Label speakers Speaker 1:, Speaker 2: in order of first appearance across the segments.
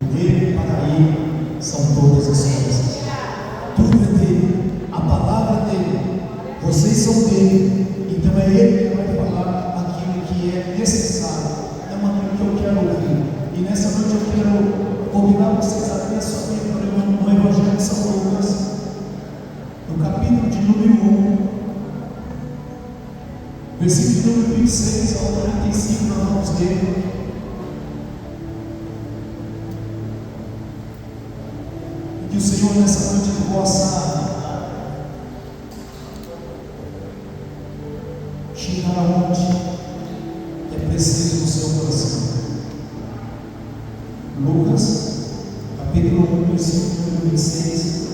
Speaker 1: Dele para Ele são todas as coisas. Tudo é dele, a palavra é dele, vocês são dele. Então é Ele que vai falar aquilo que é necessário, não aquilo que eu quero ouvir. E nessa noite eu quero convidar vocês a ler a sua Bíblia no Evangelho de São Lucas, no capítulo de número 1, versículo número 26 ao 45, nós vamos ler. Que o Senhor nessa noite possa chegar aonde é preciso no seu coração. Lucas, capítulo 1, versículo número 26.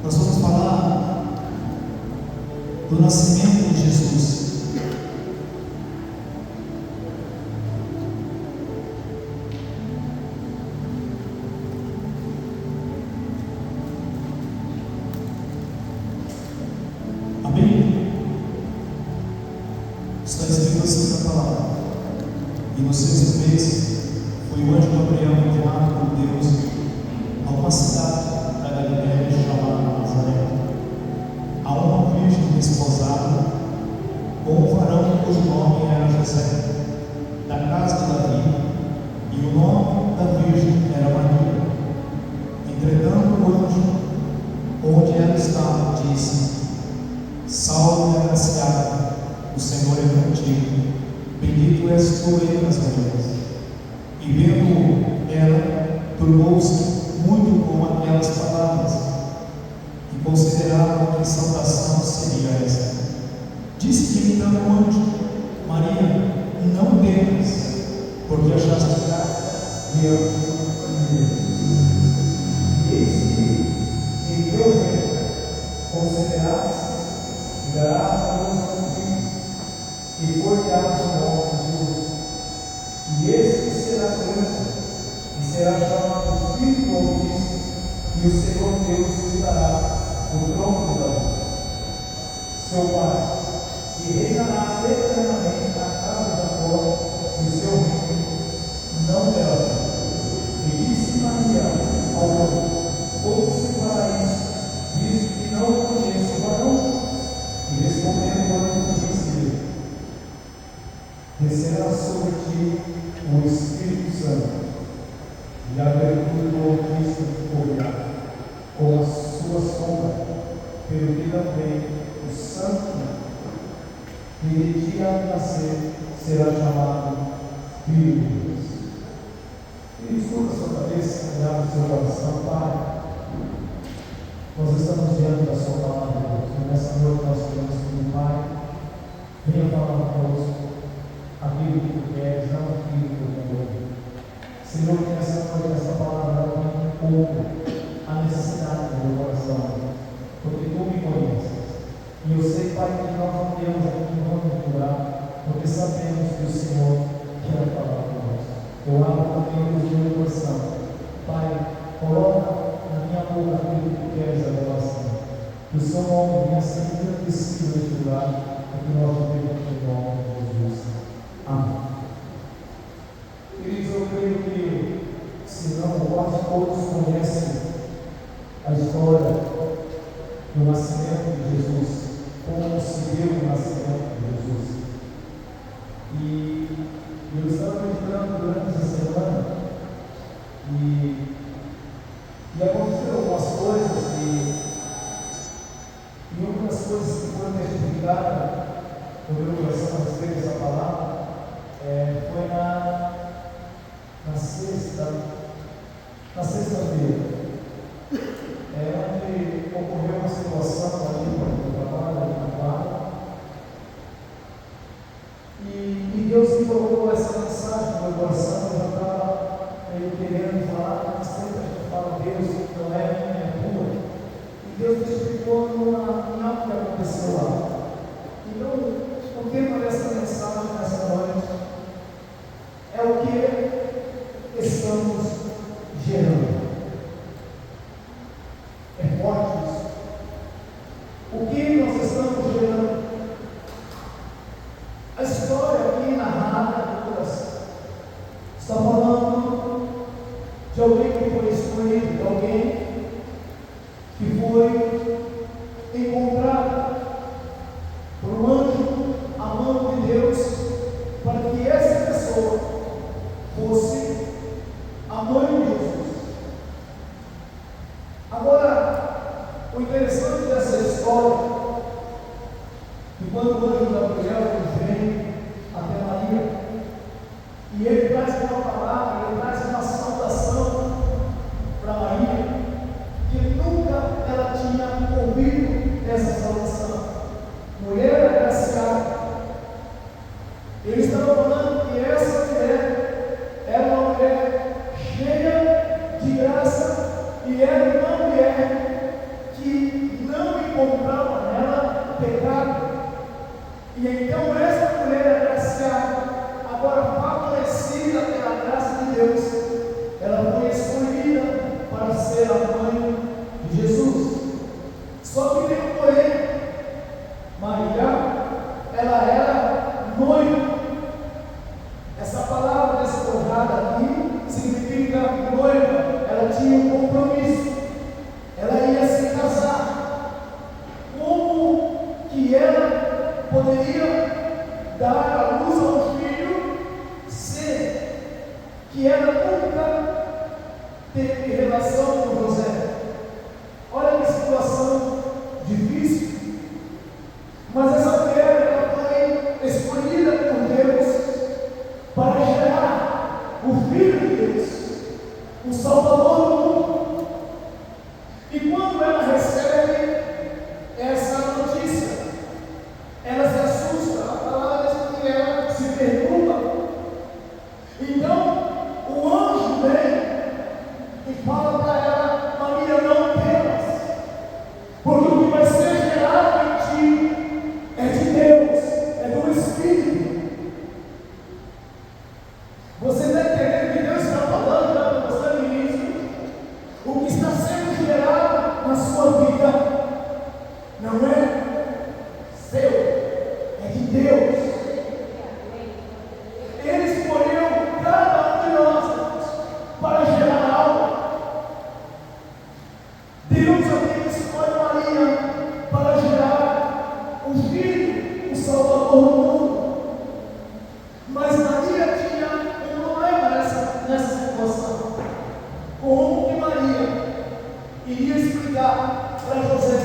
Speaker 1: Nós vamos falar do nascimento de Jesus. Está escrito assim na palavra: e no sexto mês foi o anjo Gabriel enviado por Deus a uma cidade da Galiléia chamada Nazaré, a uma virgem desposada com um varão cujo nome era José, da casa de Davi, e o nome da virgem era Maria. Entretanto o anjo, onde ela estava, disse: Salve, agraciada, o Senhor é contigo, bendito és tu entre as mulheres. E vendo ela, turbou-se muito com aquelas palavras, e considerava que saudação seria esta. Disse-lhe então o anjo: Maria, não temas, porque achaste graça diante de Deus. Eis que em teu reino considerarás e darás a luz a um filho, e por-lhe-ás o nome de Jesus. E esse será grande, e será chamado Filho do Altíssimo, e o Senhor Deus lhe dará o trono de Davi, seu pai, e reinará eternamente na casa de Jacó, e o seu reino não terá fim. E disse Maria ao anjo: como se fará isso, visto que não conheço o varão? E respondendo o anjo, disse-lhe: descerá sobre ti o Espírito Santo, e a virtude do Altíssimo te cobrirá com a sua sombra, pelo que também o Santo que de ti há de nascer será chamado Filho de Deus. E escuta a sua cabeça, e abre o seu coração. Pai, nós estamos diante da sua palavra, Deus, e nessa noite nós queremos que o Pai venha falar conosco aquilo que tu queres, não aquilo que eu quero ouvir. Senhor, que nessa noite, essa palavra não encontre a necessidade do meu coração, porque tu me conheces. E eu sei, Pai, que nós não temos aqui no nome lugar, porque sabemos que o Senhor quer falar conosco. Eu abro também o meu coração. Pai, coloca na minha boca aquilo que tu queres agora, Senhor. Que o seu nome venha ser engrandecido neste lugar, e que nós vivemos em nome de Jesus. Amém. Queridos, eu creio que, se não, quase todos conhecem a história do nascimento de Jesus, como se deu o nascimento de Jesus. E eu estava meditando durante essa semana, e aconteceram algumas coisas, e uma das coisas que foi testificada no meu coração a respeito dessa palavra foi na sexta-feira, onde ocorreu uma situação ali no trabalho, ali na quadra, e Deus me colocou essa mensagem no meu coração. Eu já estava meio querendo falar, mas sempre a gente fala: Deus não é minha, é tua. E Deus me explicou em algo que aconteceu lá. Então, o tema dessa mensagem nessa noite é o que estamos gerando. É forte isso. O que nós estamos gerando? A história aqui narrada, Lucas alguém que foi escolhido, de alguém que foi encontrado por um anjo amado de Deus, para que essa pessoa fosse a mãe de Jesus. Agora, o interessante dessa história, que quando o anjo Gabriel vem até Maria, e ele traz uma palavra, ele traz uma saudação para Maria, que nunca ela tinha ouvido essa saudação. Mulher agraciada. Ele estava falando que essa mulher era uma mulher cheia de graça e era uma mulher que não encontrava nela pecado. E então essa mulher agraciada, agora favorecida pela graça de Deus, ela foi escolhida para ser a mãe de Jesus. Só que tem um porém. Maria, ela era noiva. Essa palavra despojada aqui significa noiva. Ela tinha um compromisso. Ela ia se casar. Como que ela poderia dar a luz a um filho se que ela nunca teve relação com José? Olha que situação difícil. Mas essa mulher, ela foi escolhida por Deus para gerar o Filho de Deus, o Salvador do mundo. E quando ela recebe essa notícia, ela se assusta. A palavra diz que ela se perturba. Então, o anjo vem e fala para ela: Maria, não temas, porque o que vai ser gerado em ti é de Deus, é do Espírito. Você está entendendo que Deus está falando já para você no início? O que está sendo gerado na sua vida não é seu, é de Deus. Ele escolheu cada um de nós para gerar algo. Deus também escolhe Maria para gerar um filho, o Salvador do mundo. Mas Maria tinha um problema nessa situação. Como que Maria iria explicar para José?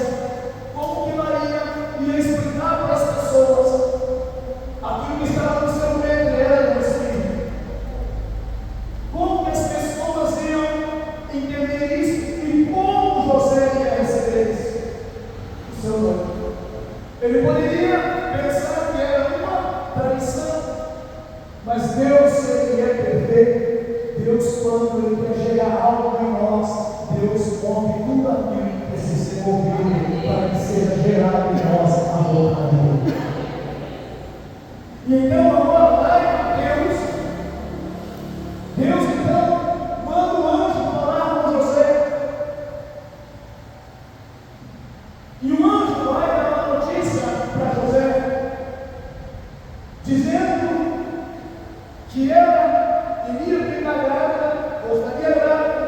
Speaker 1: Como que Maria ia explicar para as pessoas aquilo que estava no seu ventre era do Espírito? Como que as pessoas iam entender isso? E como José ia receber isso? O seu nome. Ele poderia pensar que era uma tradição, mas Deus, ele é perfeito. Deus, quando ele quer gerar algo em nós, Deus ouve tudo aquilo que precisa ser ouvido para que seja gerado em nós a vontade dele. E então agora lá em Deus então manda o anjo falar com José. E o anjo vai dar uma notícia para José, dizendo que ela iria ficar grávida, ou estaria grávida,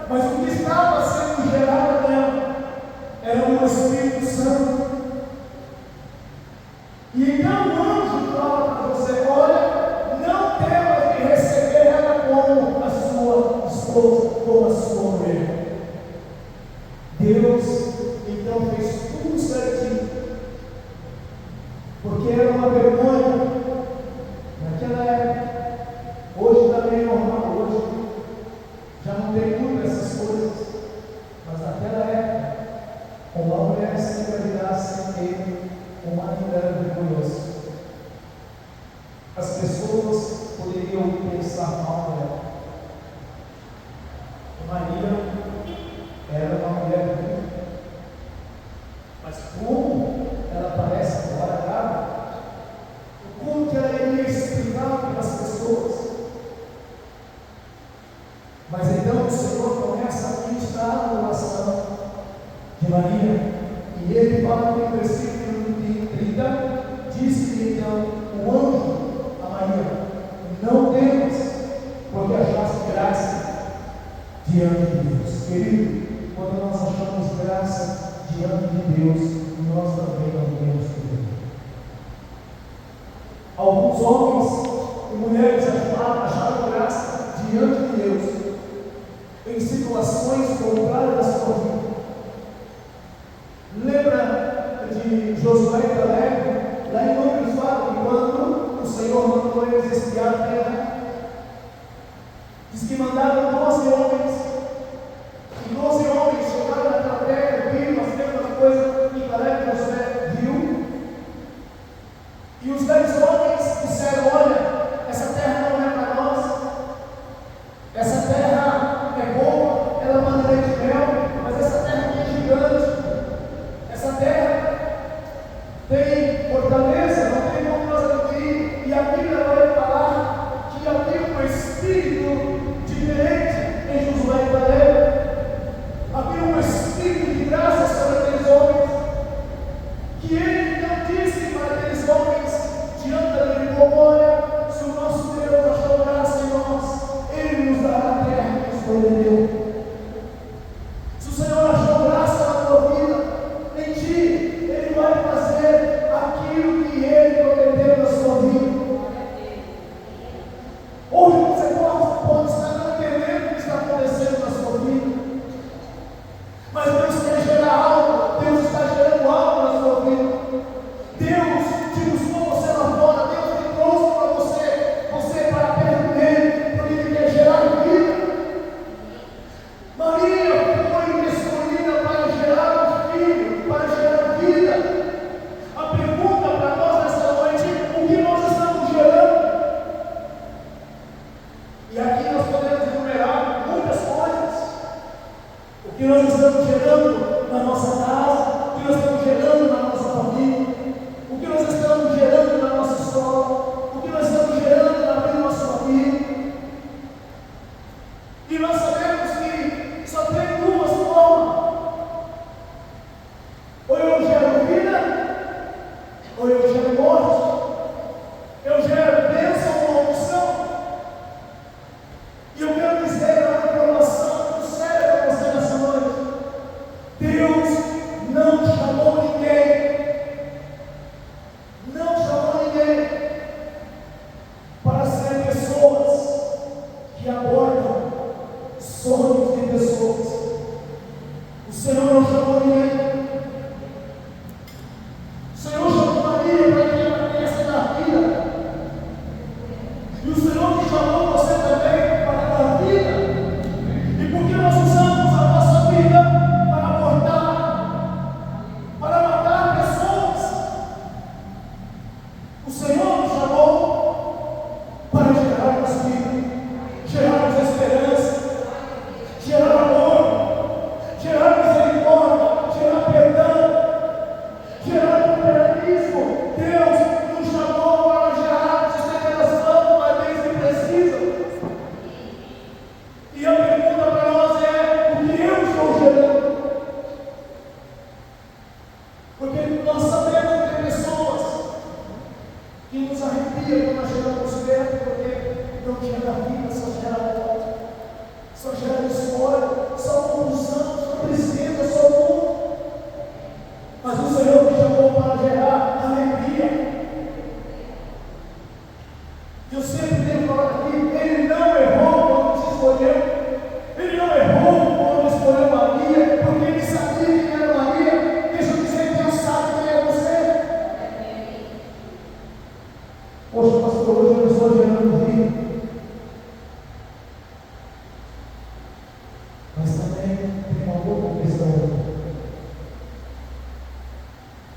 Speaker 1: mas o que estava sendo gerado nela era o Espírito Santo. E então o anjo fala para você: olha, não temas de receber ela como a sua esposa, como a sua mulher. Deus então fez tudo certinho, porque era uma vergonha naquela época. Hoje também é normal, hoje já não tem muito essas coisas, mas naquela época, uma mulher se engravidasse teve uma era vergonhosa. As pessoas poderiam pensar mal dela. Maria era uma mulher bonita, mas como ela parece agora grávida, como que ela iria explicar para as pessoas? Mas então o Senhor começa a ministrar a oração de Maria, e ele fala no versículo 30, diz que então o anjo a Maria: não temas, porque achaste graça
Speaker 2: diante de Deus. Querido, quando nós achamos graça diante de Deus, nós também não temos poder. Alguns homens e mulheres acharam graça diante de Deus em situações contrárias à sua vida. Lembra de Josué e Caleb? Lá em Números fala que quando o Senhor mandou eles espiar a terra, diz que mandaram 12 homens, e 12 homens chegaram naquela terra, viram as mesmas coisas que Caleb e Josué viu, e os 10 homens disseram: olha, essa terra não é para nós, essa terra é boa, ela manda leite e mel, mas essa terra é gigante, essa terra tem fortaleza, não tem como nós adquirir. E a Bíblia vai falar que havia um espírito diferente em Josué e Caleb, havia um espírito de graça sobre aqueles homens, que ele então disse para aqueles homens diante da Jericó: olha, se o nosso Deus achou graça em nós, Ele nos dará a terra que nos prometeu. Se o Senhor achou graça na tua vida, em ti, Ele vai fazer aquilo que Ele prometeu na sua vida. Hoje você pode estar não entendendo o que está acontecendo na sua vida, mas Deus quer gerar algo, Deus está gerando algo na sua vida. Deus te buscou você lá fora, Deus te trouxe para você para perto dele, porque Ele quer gerar vida. Maria foi escolhida para gerar um filho, para gerar vida. A pergunta para nós nessa noite: o que nós estamos gerando? E aqui nós podemos enumerar muitas coisas. O que nós estamos gerando na nossa casa, o que nós estamos gerando na nossa família, o que nós estamos gerando na nossa escola, o que nós estamos gerando na vida da nossa família. E nós sabemos que só tem duas formas: ou eu gero vida, ou eu gero morte. Eu gero bênção ou maldição. E eu quero dizer a informação do céu para você nessa noite: Deus não chamou ninguém para ser pessoas que abordam sonhos de pessoas. O Senhor não chamou ninguém. O Senhor chamou Maria para que ela viesse dar vida. E o Senhor te chamou você também para dar vida. E por que nós usamos a nossa vida para abortar, para matar pessoas? O Senhor nos chamou para gerarmos vida, gerarmos esperança, gerar amor, gerar misericórdia, gerar perdão, gerar companheirismo. Deus nos chamou para gerarmos aquelas famílias que precisam. E a pergunta para nós é: o que eu estou gerando? Porque nós sabemos que tem pessoas que nos arrepiam quando nós chegamos perto, porque não gera vida, só gera morte, só gera história, só confusão, só tristeza, só dor. Mas o Senhor me chamou para gerar alegria. Eu sempre tenho falado aqui: Ele não errou quando te escolheu. Ele não errou quando escolheu Maria, porque Ele sabia quem era Maria. Deixa eu dizer, Deus sabe quem é você. Poxa, pastor, hoje eu estou gerando vida. Mas também tem uma outra questão.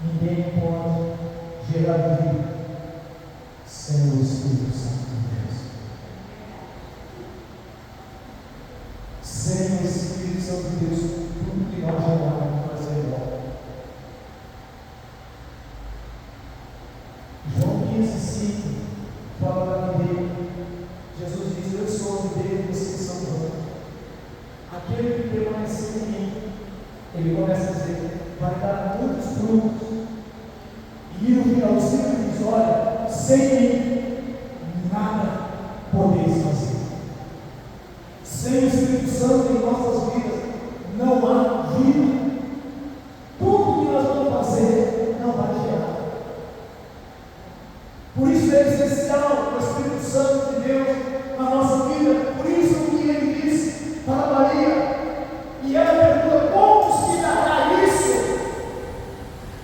Speaker 2: Ninguém pode gerar vida sem o Espírito Santo de Deus. Sem o Espírito Santo de Deus, tudo que nós gerarmos vai ser igual. João 15,5 fala da videira. Jesus diz: eu sou a videira e vocês são os ramos. Aquele que permanecer em mim, ele começa a dizer, vai dar muitos frutos. E no finalzinho ele diz: olha, sem mim nada podeis fazer. Sem o Espírito Santo em nossas vidas, não há vida. Tudo que nós vamos fazer não vai gerar. Por isso é essencial o Espírito Santo de Deus na nossa vida. Por isso que ele disse para Maria, e ela pergunta: como se dará isso?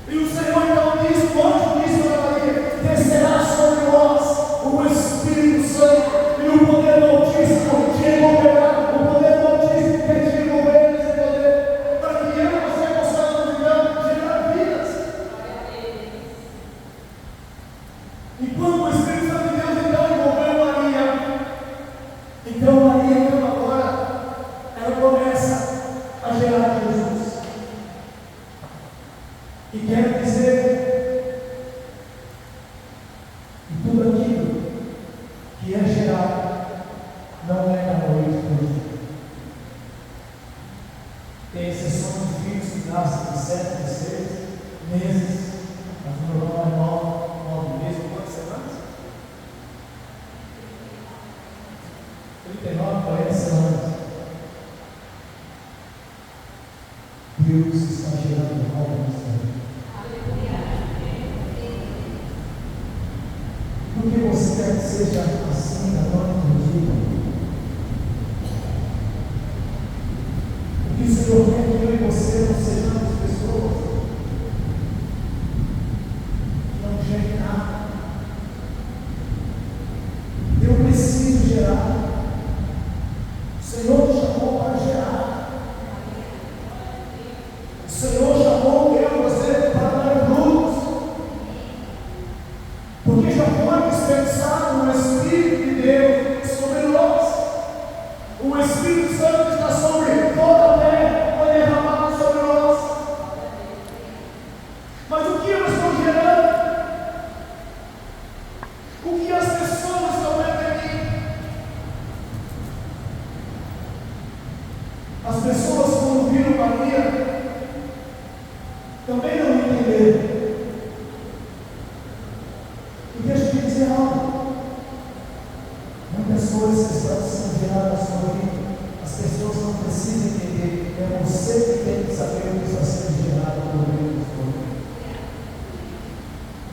Speaker 2: E o Senhor então diz, o anjo disse para Maria: descerá sobre nós o Espírito Santo, e o poder do Altíssimo te envolverá, o poder do Altíssimo que te envolver nesse poder, para que eu e você possamos então gerar vidas. E quando o Espírito Santo de Deus então envolveu Maria, então Maria então agora ela começa a gerar Jesus. E quero dizer que tudo aquilo que é gerado não é da noite para o dia. Tem exceções de filhos que nascem de 7, de 6 meses, mas o normal é 9 meses, quantas semanas? 39, 40 semanas. Deus está gerando algo nessa vida. Por que você quer que seja assim na noite do dia? Porque o Senhor quer que eu e você não sejamos pessoas que não gerem nada. Eu preciso gerar. O Senhor te chamou para gerar. O Senhor chamou eu e você para dar frutos. Porque já foi dispensado o Espírito de Deus sobre nós. O Espírito Santo está sobre toda a terra, foi derramado sobre nós. Mas o que eu estou gerando? O que as pessoas estão vendo em mim? As pessoas, quando viram Maria, também não entenderam. E deixa eu te dizer algo. Muitas coisas que estão sendo geradas na sua vida, as pessoas não precisam entender. É você que tem que saber o que está sendo gerado por meio da sua vida.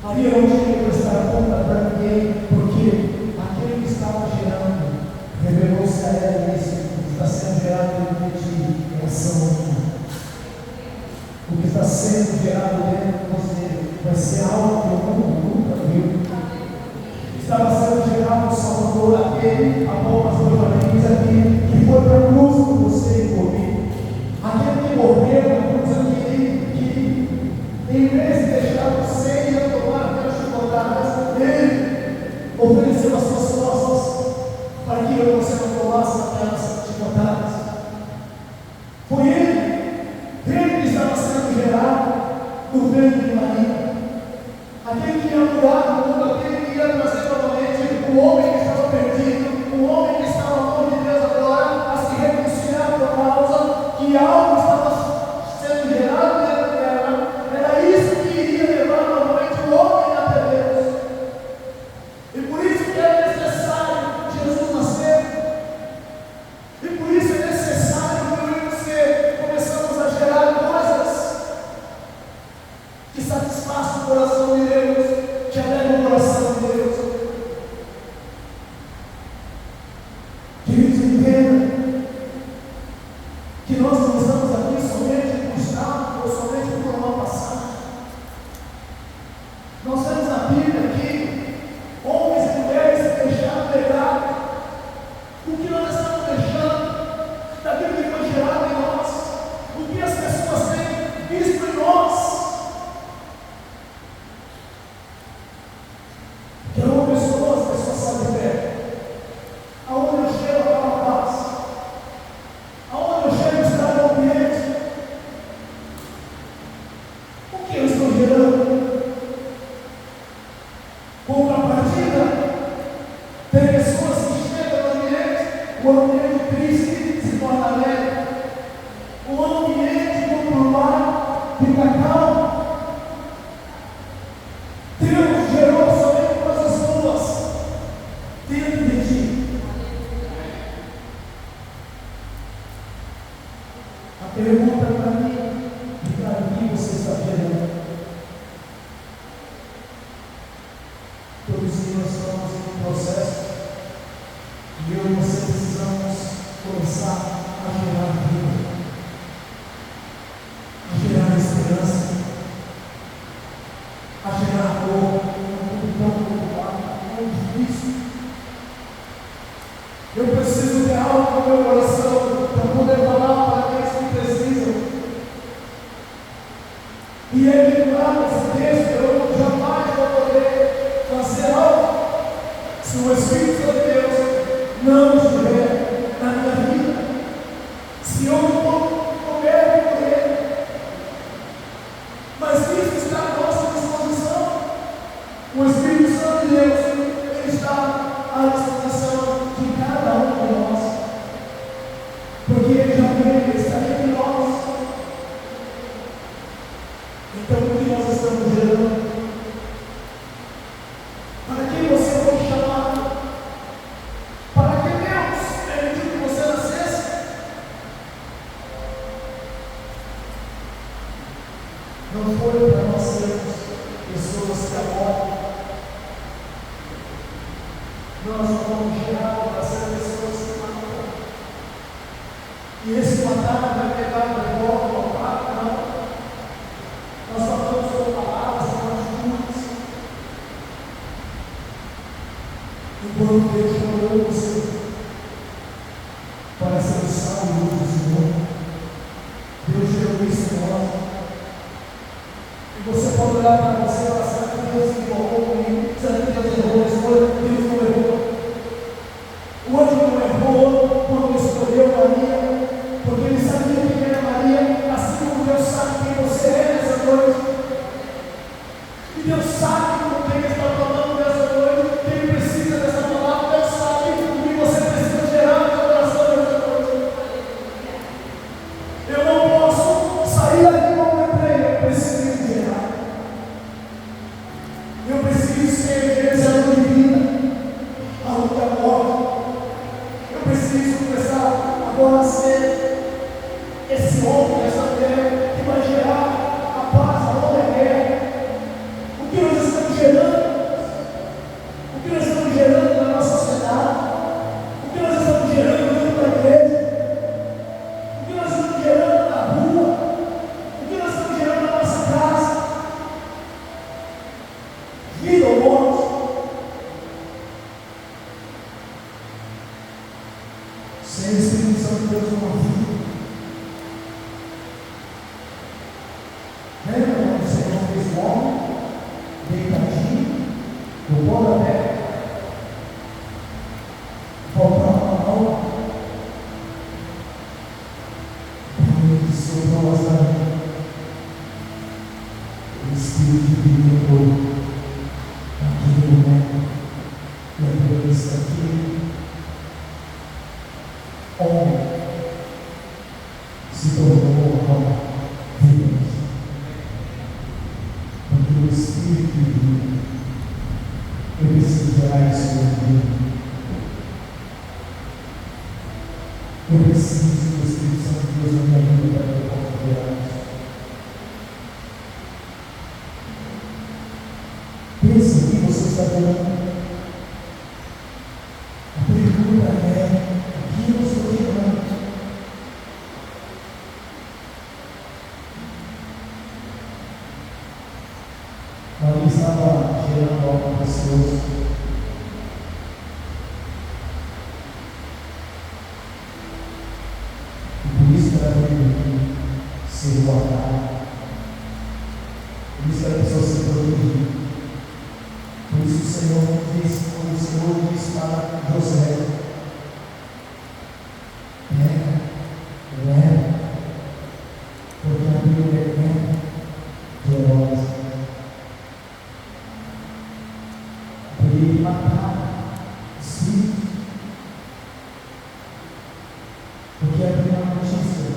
Speaker 2: Maria não tinha que prestar conta para ninguém, porque aquele que estava gerando revelou-se a ela isso. O que está sendo gerado dentro de ti é ação humana. O que está sendo gerado dentro de você vai ser algo que o mundo nunca viu. Estava sendo gerado o Salvador, aquele, a qual o pastor Joaquim diz aqui, que foi para a cruz por você e por mim. Aquele que morreu na cruz aqui, que em vez de deixar você ir tomar aquelas chicotadas, ele ofereceu as suas costas para que eu e você não tomasse aquelas chicotadas. Foi ele que estava sendo gerado do ventre de Maria. Aquele que ia mudar o mundo, aquele que ia trazer novamente o homem que estava perdido, o homem que estava longe de Deus agora, a se reconciliar por causa que algo estava sendo gerado dentro dela. Era isso que iria levar novamente o homem até Deus. E por isso que é necessário Jesus nascer. E por isso é necessário que eu e você começamos a gerar coisas que satisfaçam o coração de Deus, que alegram o coração de Deus. Queridos, entendam que nós não estamos aqui somente por estar ou somente por uma passagem. Nós temos na Bíblia aqui homens e mulheres que deixaram legado. O que nós estamos deixando daquilo que foi gerado em nós? O que as pessoas têm visto em nós? Que eu amo pessoas, as pessoas sabem ver. Aonde eu chego, há uma paz. Aonde eu chego, está no ambiente. O que eu estou gerando? Contrapartida, tem pessoas que chegam no ambiente triste se torna alegre. O ambiente conturbado fica calmo. Deus gerou somente coisas boas dentro de ti. pergunta para mim, Ricardo, o que você está gerando? Todos nós estamos em um processo e eu e você precisamos começar a gerar vida, a gerar esperança, a gerar amor. Tão preocupado, tão difícil. Eu preciso ter algo no meu coração para poder falar para aqueles que precisam. E ele lá nesse texto, eu jamais vou poder fazer algo se o Espírito de Deus não estiver na minha vida. Se eu não couber por ele. Mas isso está à nossa disposição. O Espírito Santo de Deus, ele está à disposição de cada um de nós, porque ele já veio, ele está entre nós. Então, o que nós estamos gerando? Para que você foi chamado? Para que Deus permitiu que você nascesse? Não foi para nós sermos pessoas que abortam. Nós não fomos gerados para ser pessoas que matam. E esse matar não é pegar de volta ao papo, não. Nós matamos com palavras, com atitudes. Enquanto Deus chamou você para ser o sal e luz do Senhor, Deus gerou isso em nós. E você pode olhar para você e falar, será que Deus se envolveu comigo? Será que Deus errou a escolha? Deus não errou. O anjo não errou quando escolheu Maria, porque ele sabia quem era Maria, assim como Deus sabe quem você é nessa noite. E Deus sabe com quem está falando nessa noite, quem precisa dessa palavra. Deus sabe o que você precisa gerar no seu coração nessa noite. Eu não posso sair daqui como eu entrei, eu preciso gerar. Eu preciso ser gerenciador de vida, algo que amor. Eu preciso começar agora a ser esse homem, essa mulher que vai gerar a paz, a honra e a guerra. O que nós estamos gerando? O que nós estamos gerando na nossa sociedade? O que nós estamos gerando dentro da igreja? O que nós estamos gerando na rua? O que nós estamos gerando na nossa casa? Vida ou morte? Sem o Espírito Santo de Deus numa vida. Lembra quando o Senhor fez o homem deitadinho no pó da terra? Voltava a mão. Ele soprou as narinas. O Espírito de Deus entrou naquele momento. Lembrou isso aqui. Homem se tornou Deus, porque o Espírito de Deus, eu preciso gerar isso na vida. Eu preciso do Espírito Santo de Deus na minha vida para que eu possa gerar isso. Pensa o que você está gerando. A pergunta é: o que eu estou gerando? Maria estava gerando algo precioso. E por isso que ela teve que ser guardada. Por isso que ela precisou ser protegida. Por isso o Senhor diz, quando o Senhor diz para José: leva, porque a Bíblia é generosa. Por ele matar os filhos. Porque a primeira notícia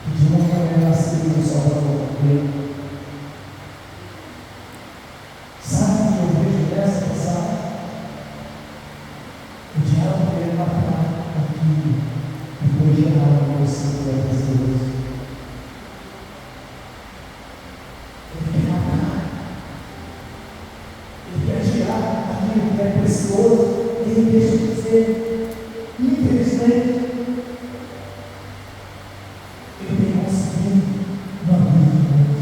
Speaker 2: que de uma mulher nasceu no Salvador dele. Sabe o que eu vejo nessa passagem? O diabo quer matar aquilo que foi gerado no coração das pessoas. simplesmente ele tem conseguido na vida de Deus.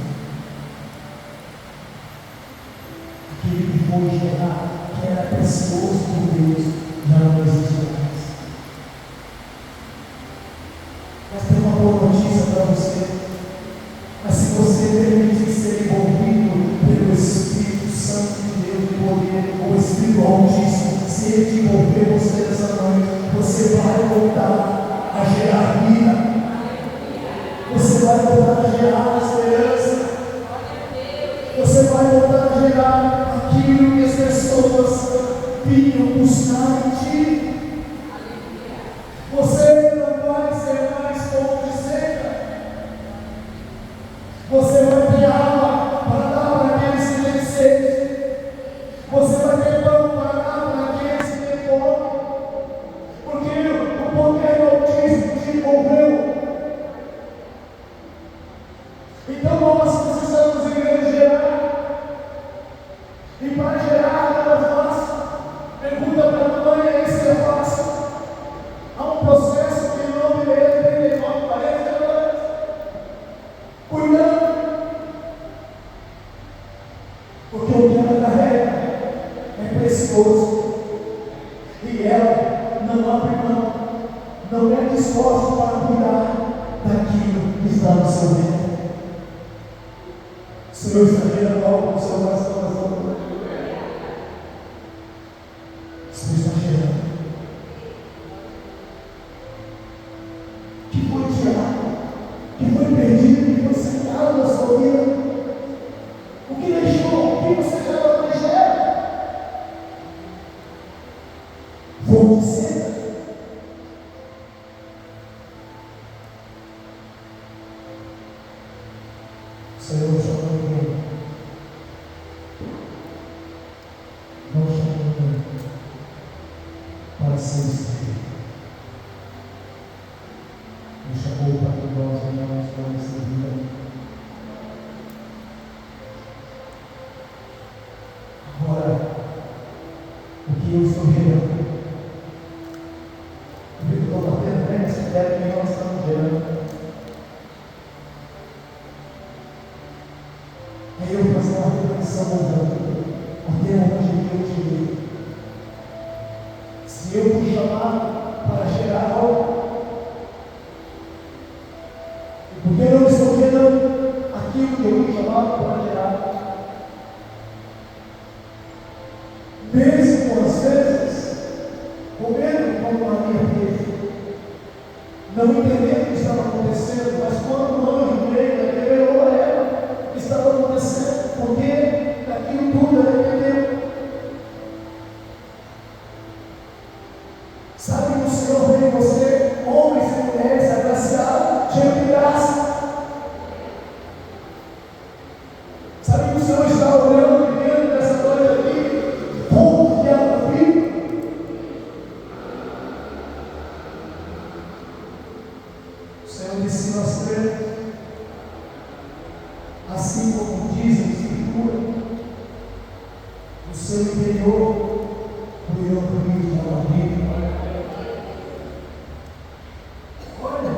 Speaker 2: Aquele que foi gerado, que era precioso por Deus, já não existe mais. Mas tem uma boa notícia para você. Mas se você permitir ser envolvido pelo Espírito Santo de Deus, de poder, o Espírito Altíssimo, se ele te envolver você nessa noite, você vai voltar a gerar vida. Você vai voltar a gerar esperança. Você vai voltar a gerar aquilo que as pessoas vinham buscar em ti. Você não vai ser mais fogo de seca. Você vai ter água para dar para aqueles que têm sede. Você vai ter pão para dar para aqueles que têm fome. Porque o poder do Altíssimo te envolveu. Então nós precisamos, igreja, gerar. E para gerar não é fácil. Pergunta para a mamãe, isso é fácil. Há um processo que não me lê 39, 40 anos. Cuidando. Porque o que ela carrega é precioso. E ela não abre mão. Não é disposta para cuidar daquilo que está no seu dentro. O Senhor está gerando algo no seu coração nessa noite. O Senhor está gerando. Que foi tirado, que foi perdido, que foi secado na sua vida. O que deixou, o que você já não deixou? Fogo de seca. O Senhor chamou ninguém. Não chamou ninguém para ser escolhido. Me chamou para que nós venhamos para essa vida. Agora, o que eu estou gerando? O que eu estou batendo nessa ideia que nós estamos gerando? É eu fazer uma reflexão mudando. Até onde eu te vi. Se eu fui chamado para gerar algo, porque eu não estou gerando aquilo que eu fui chamado para gerar. Mesmo às vezes, comendo como uma minha vida, não entendendo o que estava acontecendo, mas quando o anjo veio, revelou a ela o que estava acontecendo, porque daquilo tudo ela entendeu. Sabe que o Senhor veio em você, homens e mulheres agraciados, cheios de graça. Sabe que o Senhor está olhando e vendo nessa noite aqui, ponto de água viva. O Senhor disse: nós cremos, assim como diz a Escritura, no seu interior, fluirão rios de água viva. Olha,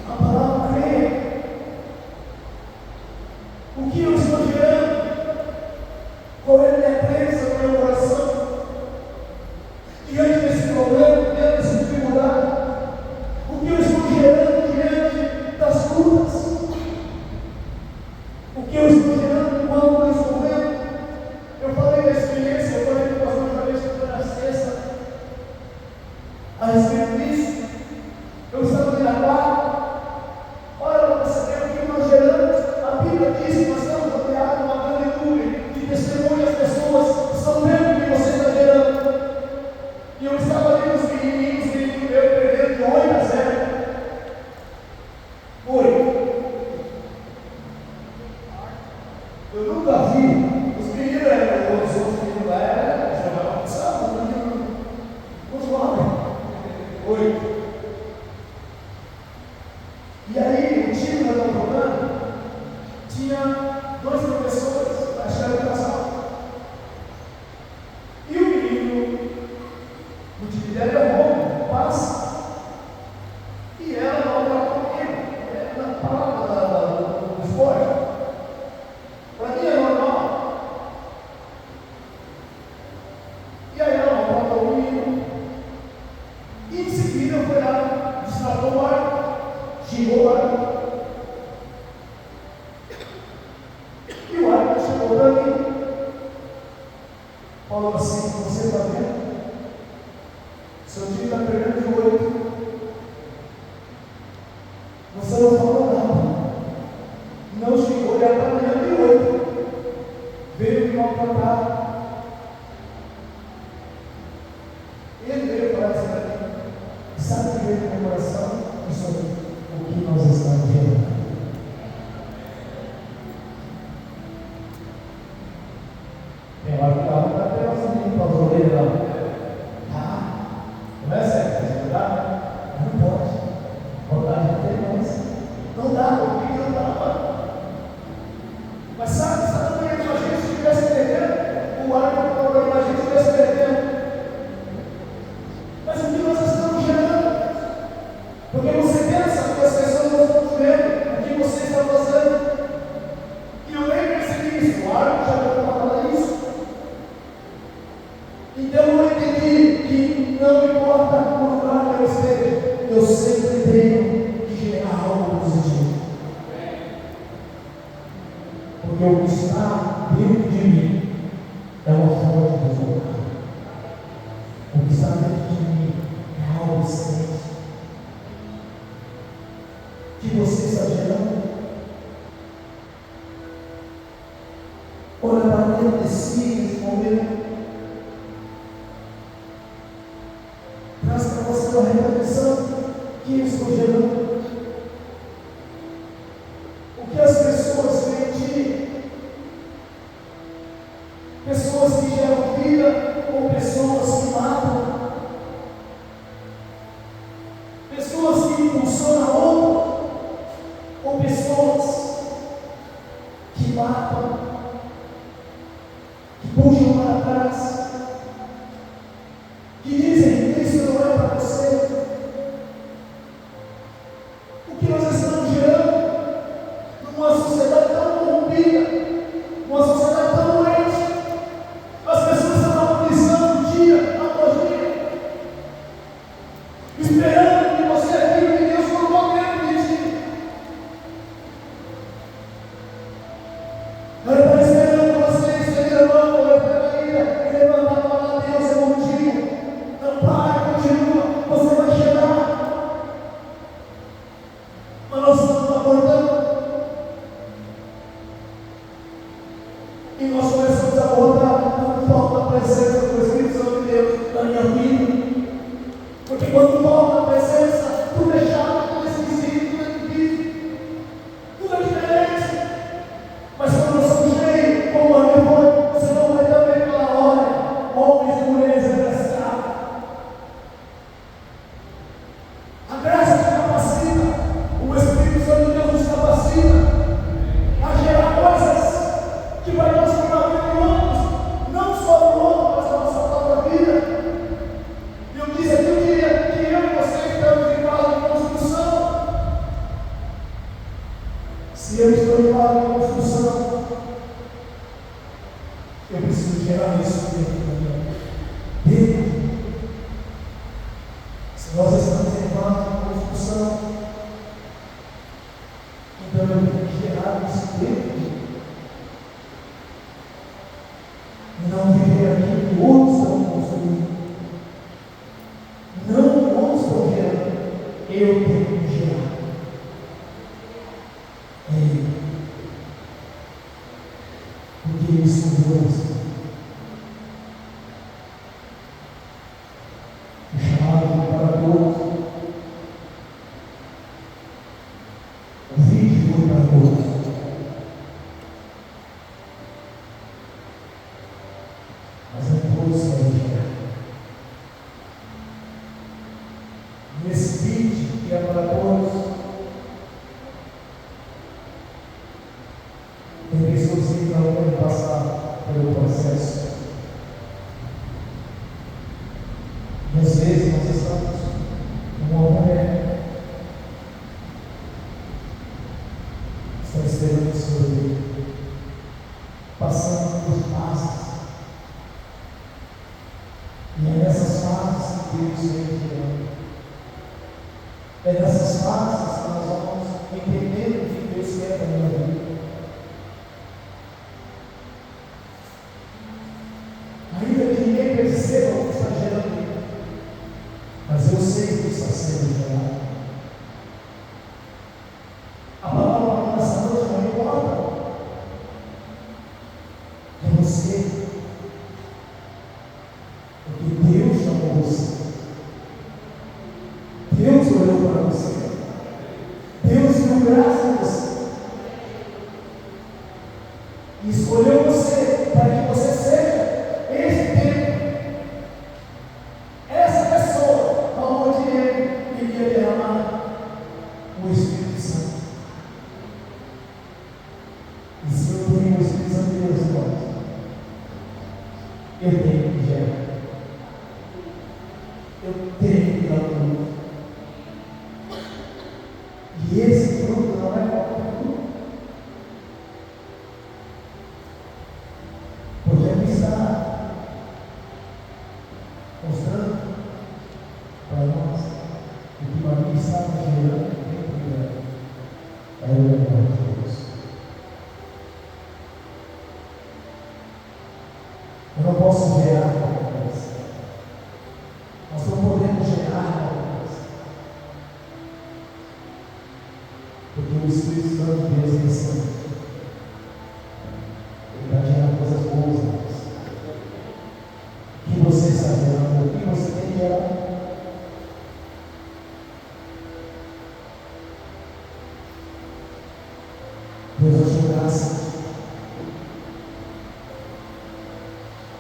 Speaker 2: a palavra crê. O que eu estou gerando? Qual é a minha crença no meu coração? Diante desse problema, diante dessa dificuldade, o que eu estou gerando diante das lutas? O que eu estou gerando quando eu estou vendo? Eu falei da experiência, eu falei com o pastor Jorge na sexta, a respeito disso. Eu estava na barra. Olha, para perceber o que nós geramos. A Bíblia diz que nós estamos rodeados de uma grande nuvem de testemunhas, pessoas estão vendo o que você está gerando. E eu estava ali nos menininhos, menino meu, perdendo de 8-0. Eu nunca vi. Os meninos eram, os outros meninos lá jogavam sábado, os jovens. 8. E aí, o time da Dom Romano tinha 2 professores, acho que era um casal. E o menino, o time dele é bom, passa. E em seguida foi lá, destravou o arco, girou o arco. E o arco chegou para mim. Falou assim: você está vendo? Seu time está perdendo de 8. Você não falou nada. Não chegou a olhar para mim de 8. Veio me maltratar. Ele veio falar assim para mim: sabe o que veio no meu coração? Isso é o que nós estamos gerando. Tem hora que ela está até assim, para as orelhas lá. Não é certo, não dá? Não pode. Vontade de ter mais. Não dá, porque não dá. Mas sabe o que a gente estivesse perdendo? O ar que o problema a gente estivesse perdendo. Mas o que nós estamos gerando? Porque você pensa que as pessoas não estão vendo o que você está fazendo. E eu nem percebi isso. O ar já deu para falar isso. Então eu entendi que não importa o lugar que eu esteja, eu sempre tenho que gerar algo positivo. Porque o que está dentro de mim é uma fonte de resultado. O que está dentro de mim é algo excelente. Que você está gerando. Olha para dentro de si nesse momento. Traz para você uma reflexão que eu estou gerando. O que as pessoas veem de ti? Pessoas que geram vida ou pessoas que matam? Pessoas que impulsionam outro ou pessoas que matam, que puxam para trás? Que dizem que isso não é para você. O que nós estamos gerando numa sociedade tão corrompida, numa sociedade tão doente? As pessoas estão agonizando dia após dia, esperando que você aquilo que Deus colocou dentro de ti. Ela está esperando você estender a mão, levantar a ira e levantar a palavra de Deus é contigo. Não para, continua, você vai chegar. Mas nós estamos abordando. E nós começamos a abordar quando falta a presença do Espírito Santo de Deus na minha vida. Porque quando falta a presença, tudo é chato, tudo é esquisito, tudo é difícil, tudo é diferente. Mas quando nós somos cheios, como a minha foi, você não vai também pela hora, homens e mulheres agraciados. A graça te capacita, o Espírito Santo de Deus nos capacita a gerar coisas que vai transformar a vida de outros, não só do outro, mas a nossa própria vida. E eu disse aqui um dia que eu e você estamos em fase de construção. Se eu estou em fase de construção, eu preciso gerar isso dentro da minha vida. Dentro de mim. Se nós estamos em fase de construção, então eu tenho que gerar isso dentro de mim. E não viver aquilo que outros estão construindo. Não que outros estão gerando. Eu tenho que gerar. É eu. Porque isso é Deus. O chamado para todos. O vídeo foi para todos. Mas é todos que a gente quer. Nesse vídeo que é para todos, tem pessoas que não podem passar pelo processo. E às vezes nós estamos numa mulher, está esperando o seu Deus, passando por fases. E é nessas fases que Deus vem gerando. você que está sendo gerado. A palavra nessa noite não importa. É você. Porque Deus chamou você. Deus olhou para você. Deus deu graça a você. E escolheu você para que você seja esse tempo, essa pessoa, aonde Ele queria derramar o Espírito Santo. E se eu tenho o Espírito Santo de Deus, eu tenho que gerar. Eu tenho que dar fruto. E esse fruto não é qualquer fruto. Porque aqui está mostrando para nós o que Maria estava gerando dentro dela. Era o amor de Deus. Eu não posso gerar qualquer coisa. Nós não podemos gerar qualquer coisa. Porque o Espírito Santo de Deus é santo. Ele vai gerar coisas boas em nós. O que você está gerando? O que você tem que gerar? Deus achou graça.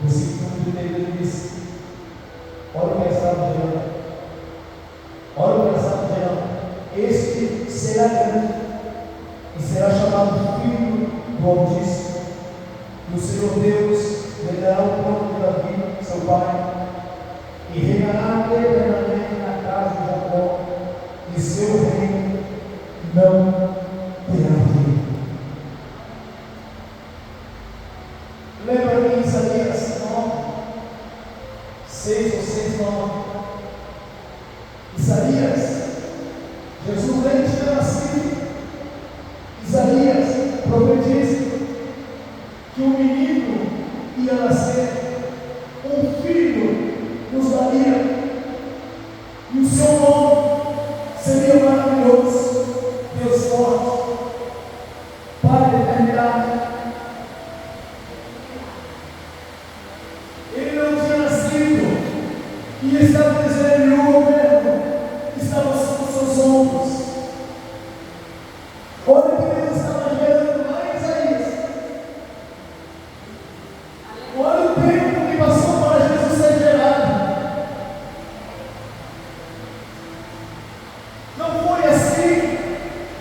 Speaker 2: Versículo 31 diz: olha o que estava gerando. Olha o que estava gerando. Este será grande e será chamado Filho do Altíssimo. E o Senhor Deus lhe dará o trono de Davi, seu pai, e reinará eternamente na casa de Jacó, e seu reino não terá fim. Lembra de Isaías 9, 6 ou 6, 9. Isaías, Jesus nem tinha nascido. Isaías profetiza que um menino ia nascer, um filho nos daria, e o seu nome seria maravilhoso, Deus forte, Pai da eternidade. Ele não tinha nascido e estava dizendo: o governo estava sobre seus ombros. Olha o que Deus estava gerando lá em Isaías. Olha o tempo que passou para Jesus ser gerado. Não foi assim.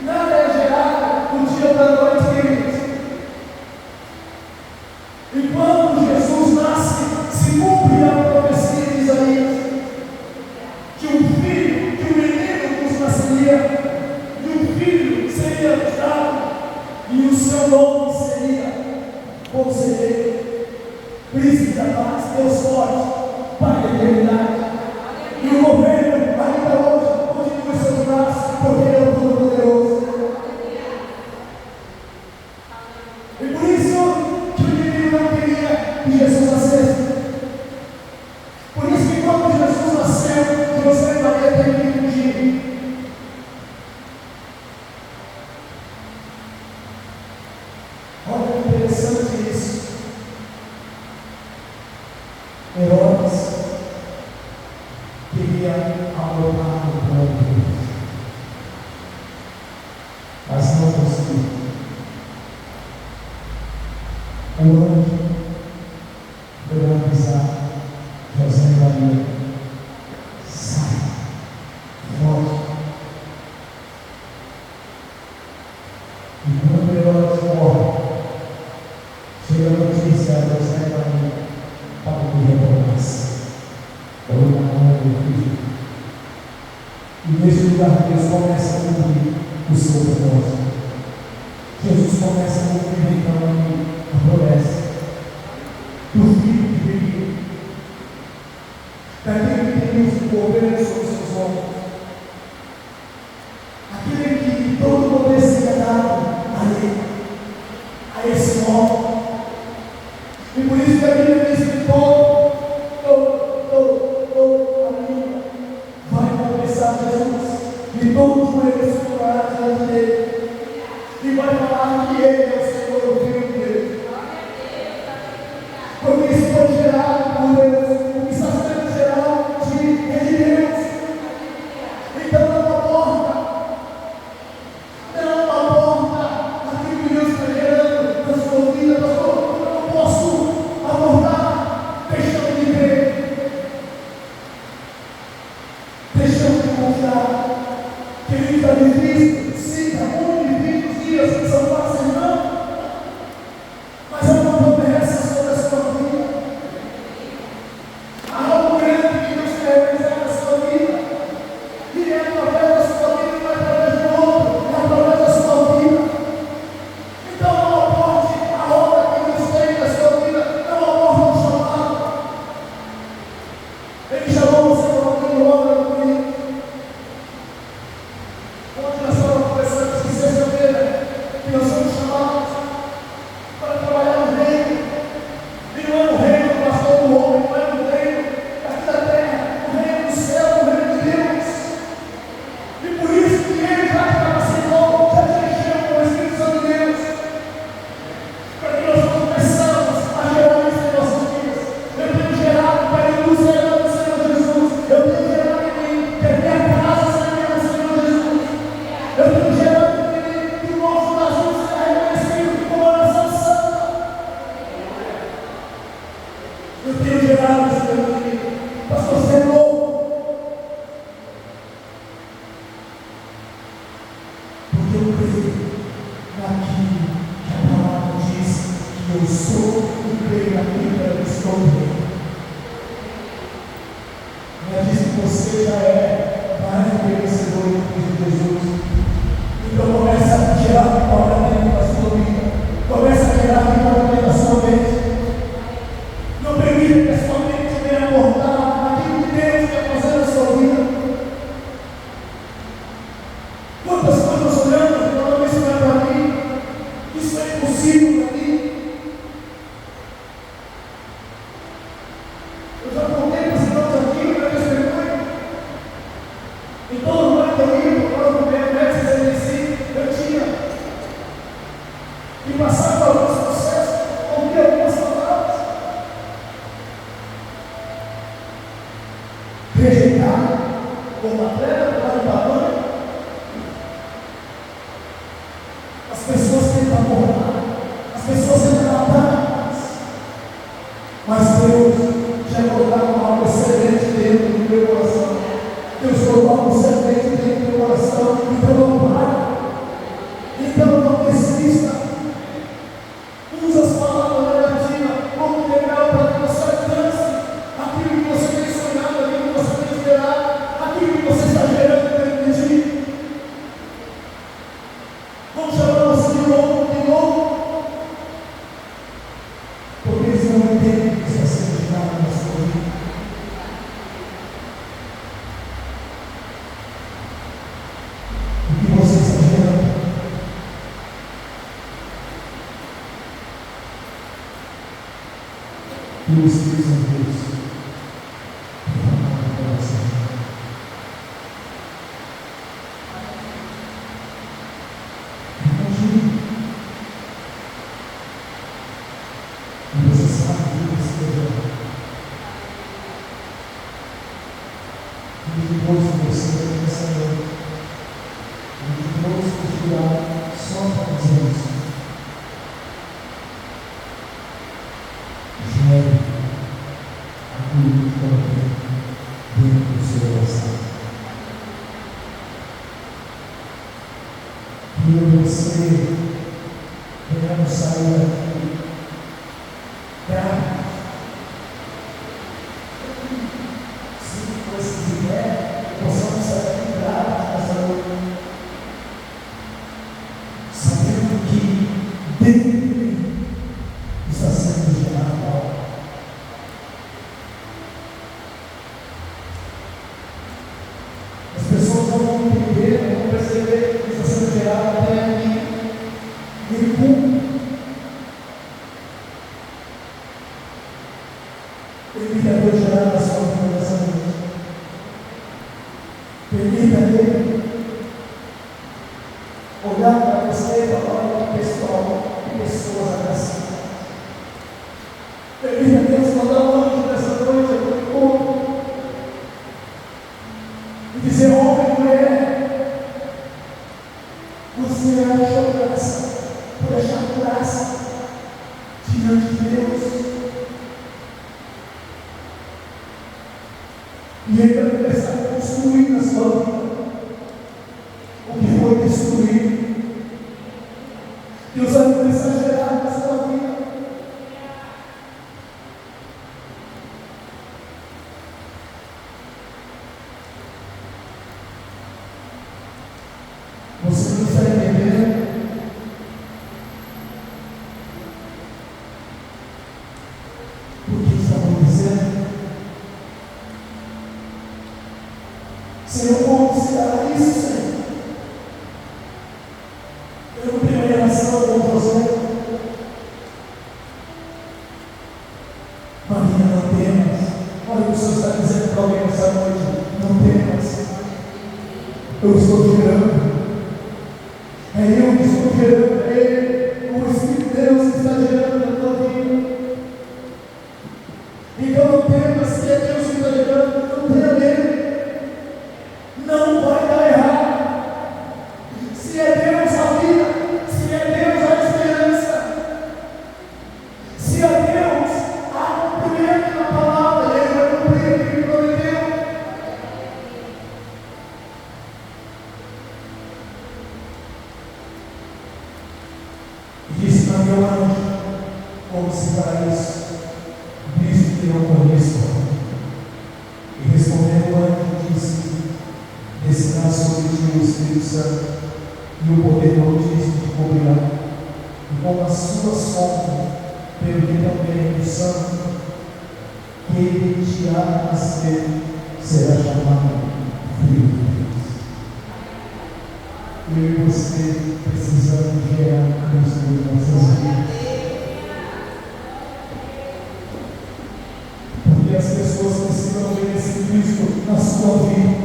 Speaker 2: Nada é gerado do dia para a noite, queridos. E quando Jesus nasce, se cumpre a profecia de Isaías, que um filho, que um menino nos nasceria, e um filho seria dado, e o seu nome seria Conselheiro, Príncipe da Paz, Deus forte, Pai da eternidade. E o governo ainda hoje continua em seus braços, porque Ele é o Todo-Poderoso. E por isso que o menino não queria que Jesus nascesse. Por isso que quando Jesus nasceu, José e Maria teve que fugir. Olha que interessante isso. Herodes queria abortar o plano de Deus, mas não conseguiu. O anjo foi avisar José e Maria: sai, volte. E quando Herodes morre, chega a notícia a José e Maria para que retornasse. Ou na mão do filho. E nesse lugar Deus começa a cumprir o seu propósito. Jesus começa a cumprir então a promessa do filho que viria, daquele que tem o governo sobre os seus ombros, aquele que todo poder seria dado a ele, a esse homem. E por isso que a Bíblia diz que todo a língua vai confessar Jesus, e todo joelho se dobrará diante dele, e vai falar que ele é o Senhor, o Filho de Deus. Porque isso foi gerado por Deus, o que está sendo gerado é de Deus. Então não aborta aquilo que Deus está gerando na sua vida, pastor. Eu não posso abortar, deixando de crer, deixando de confiar. Que está difícil, sim, está muito difícil, os dias que são fáceis, não. Mas há uma promessa sobre a sua vida. Há algo grande que Deus quer realizar na sua vida. E é através da sua vida, não é através de outro, é através da sua vida. Então não aborte a obra que Deus tem na sua vida, não aborte o chamado. Ele chamou você para uma obra comigo. Onde nós estamos conversando que sexta-feira, que nós somos chamados para trabalhar no reino. E não é no reino do pastor do homem, não é no reino aqui da terra, o reino do céu, o reino de Deus. E por isso que ele já te capacitou, já te encheu com o Espírito Santo de Deus, para que nós começamos a gerar isso em nossas vidas. Eu tenho gerado para a indústria do Senhor Jesus. Eu tenho gerado em mim, que a minha casa seja do Senhor Jesus. Eu tenho gerado em mim que o nosso Brasil será reconhecido como a nação santa. Eu tenho gerado isso dentro de mim. Pastor, você é louco. Porque eu creio naquilo que a palavra diz que eu sou e creio naquilo que eu estou vendo. Ela diz que você já é mais do que vencedor em Cristo Jesus. Então começa a gerar vitória dentro da sua vida. Começa a gerar vitória dentro da sua mente. Não permita que a sua mente venha abordar aquilo que Deus quer fazer na sua vida. Quantas coisas olhamos e falamos, isso não é para mim, isso é impossível para mim. Eu já contei para os irmãos aqui o meu testemunho. Em todo lugar que eu ia, por causa do BMS 65, eu tinha que passar por alguns processos, ouvir algumas palavras, rejeitado como atleta, por causa do tamanho. As pessoas tentam abordar, as pessoas tentam matar, mas Deus já colocou algo excelente dentro do meu coração. Deus colocou algo excelente dentro do meu coração, então não para, então não desista. Usa as palavras negativas como degrau para que você alcance aquilo que você tem sonhado, aquilo que você tem esperado, aquilo que você está gerando dentro de ti. Vamos chamar você de novo, porque eles não entendem o que está sendo gerado na sua vida. O que você está gerando? E o Espírito Santo de Deus derramado para você. Imagine. E você sabe que ele esteja depois de você nessa noite. E depois de tirar só para dizer isso. Gere aquilo que coloquei dentro do seu coração. E você devemos sair daqui grato. Se você quiser, possamos sair daqui gratos nessa noite, sabendo que dentro de mim está sendo gerado algo. As pessoas não vão entender, não vão perceber que está sendo gerado até aqui. E como ele quer gerar na sua vida nessa noite. Permita Ele olhar para você e falar que pessoas agraciadas. Permita Deus mandar um anjo nessa noite ao teu encontro e dizer: homem e mulher, você achou graça, por achar graça diante de Deus. E Ele vai começar a construir na sua vida o que foi destruído. Deus vai começar a gerar na sua vida. Você não está entendendo? O que estamos dizendo? Senhor, como se dará isso, Senhor? Eu não tenho relação com você. Maria, não temas. Olha o que o Senhor está dizendo para alguém nessa noite. Não temas. Eu estou gerando. É eu que estou gerando. É Ele, o Espírito de Deus que está gerando na tua vida. Então não temas, se é Deus que está gerando, não tenha medo. Não vai dar errado. Se é Deus a vida, se é Deus a esperança, se é Deus a cumprimento da palavra, Ele vai cumprir o que Ele prometeu. E disse para meu anjo: como se dará isso? Visto que não conheço. E respondendo o anjo, disse: descerá sobre ti o Espírito Santo, e o poder do Altíssimo te cobrirá, e com as suas sombras, pelo que também o Santo, que ele te há nascer, será chamado Filho de Deus. Eu e você precisamos gerar Cristo em nossas vidas. Porque as pessoas precisam ver esse Cristo na sua vida.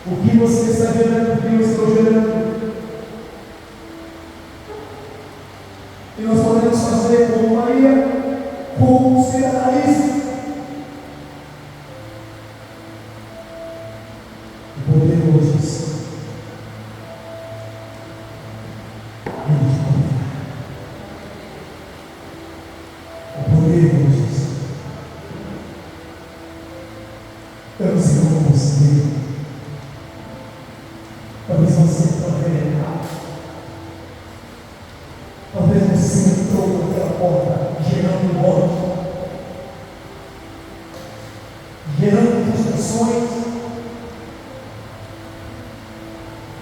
Speaker 2: O que você está gerando, o que eu estou gerando. E nós podemos fazer como Maria, como se dará isso. O poderoso o poderoso. Eu não sei como você. Talvez você está envenenado. Talvez você entrou naquela porta gerando morte, gerando frustrações.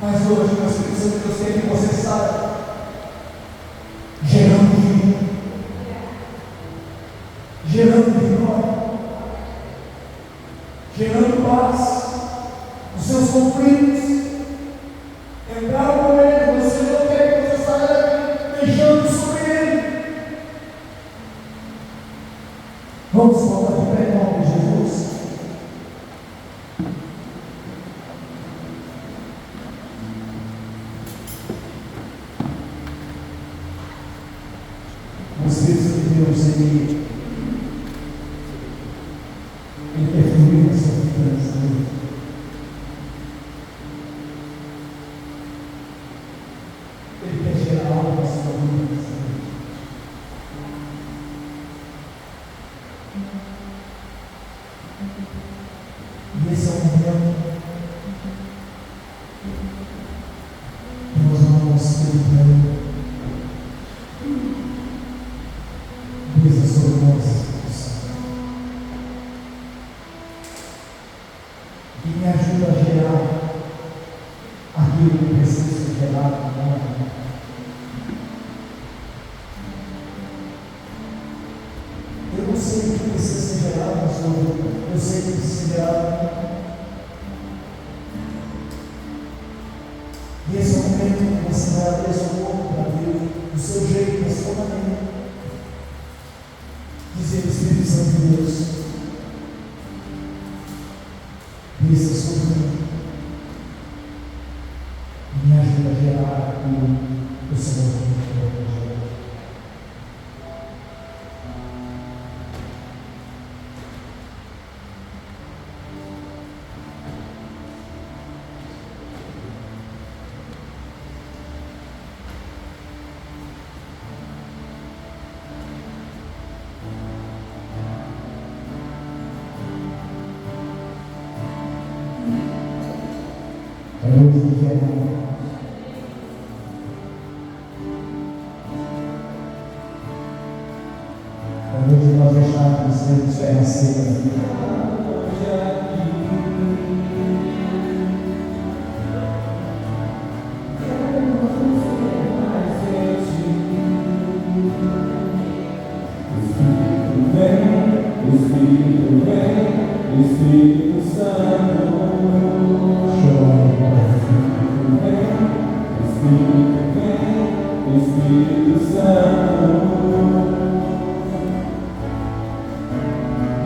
Speaker 2: Mas hoje, meu Espírito Santo, eu sei que você sabe, gerando vida, gerando vitória, gerando paz nos seus conflitos. Entrar com Ele, você não quer que você saia daqui deixando sobre Ele. Vamos colocar de pé em nome de Jesus. O Espírito de Deus, Ele quer fluir na sua vida nessa noite. Ele quer gerar algo na sua vida nessa noite. E esse é o momento que nós vamos ter para Ele. Brisa sobre nós, Espírito Santo. E me ajuda a gerar aquilo que precisa ser gerado na minha vida. Eu não sei o que precisa ser gerado na sua vida. Eu sei o que precisa ser gerado na minha vida. E esse é o momento que você vai abrir seu corpo para Deus, do seu jeito, da sua maneira. Dizer: Espírito Santo de Deus, Desça sobre mim. Me ajuda a gerar aquilo que o Senhor me quer. Hoje nós deixamos de ser aceitos.
Speaker 3: Espírito Santo, Espírito Santo,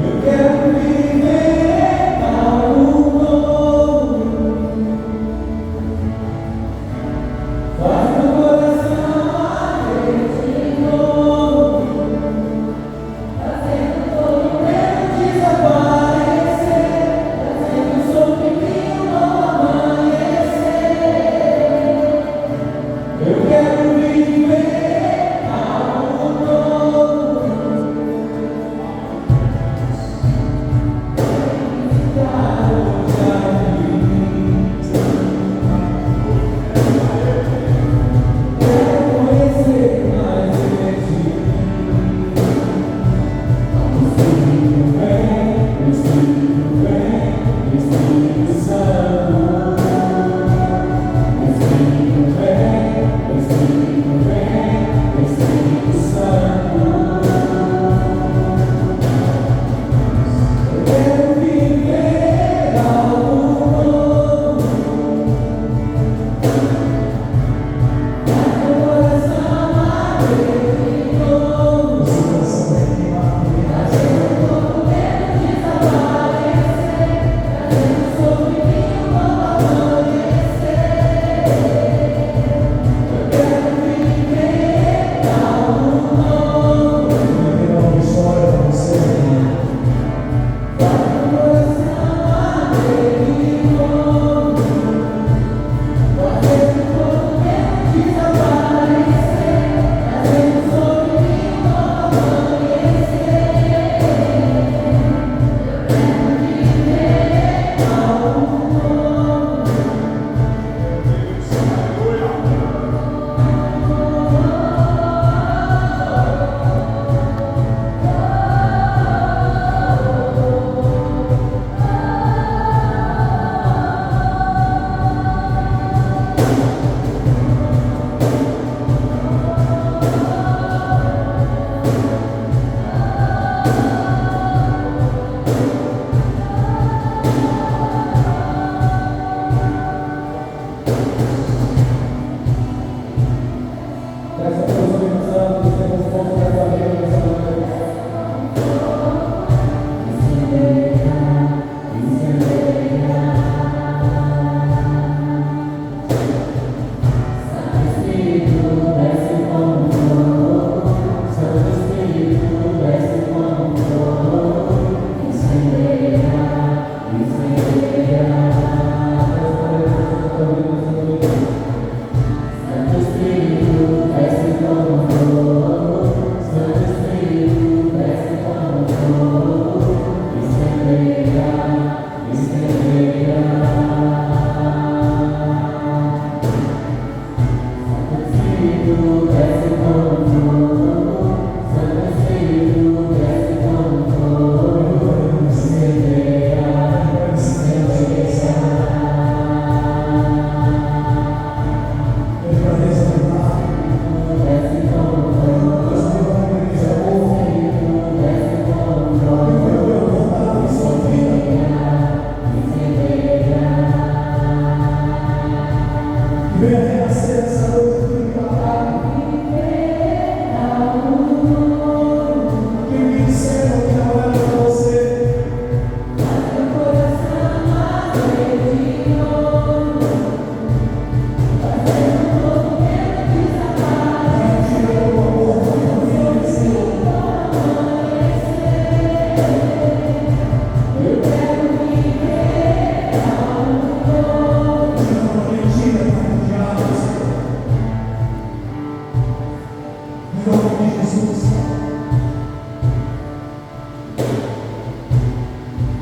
Speaker 3: eu quero viver algo novo. Faz meu coração bater de novo, fazendo todo medo desaparecer, trazendo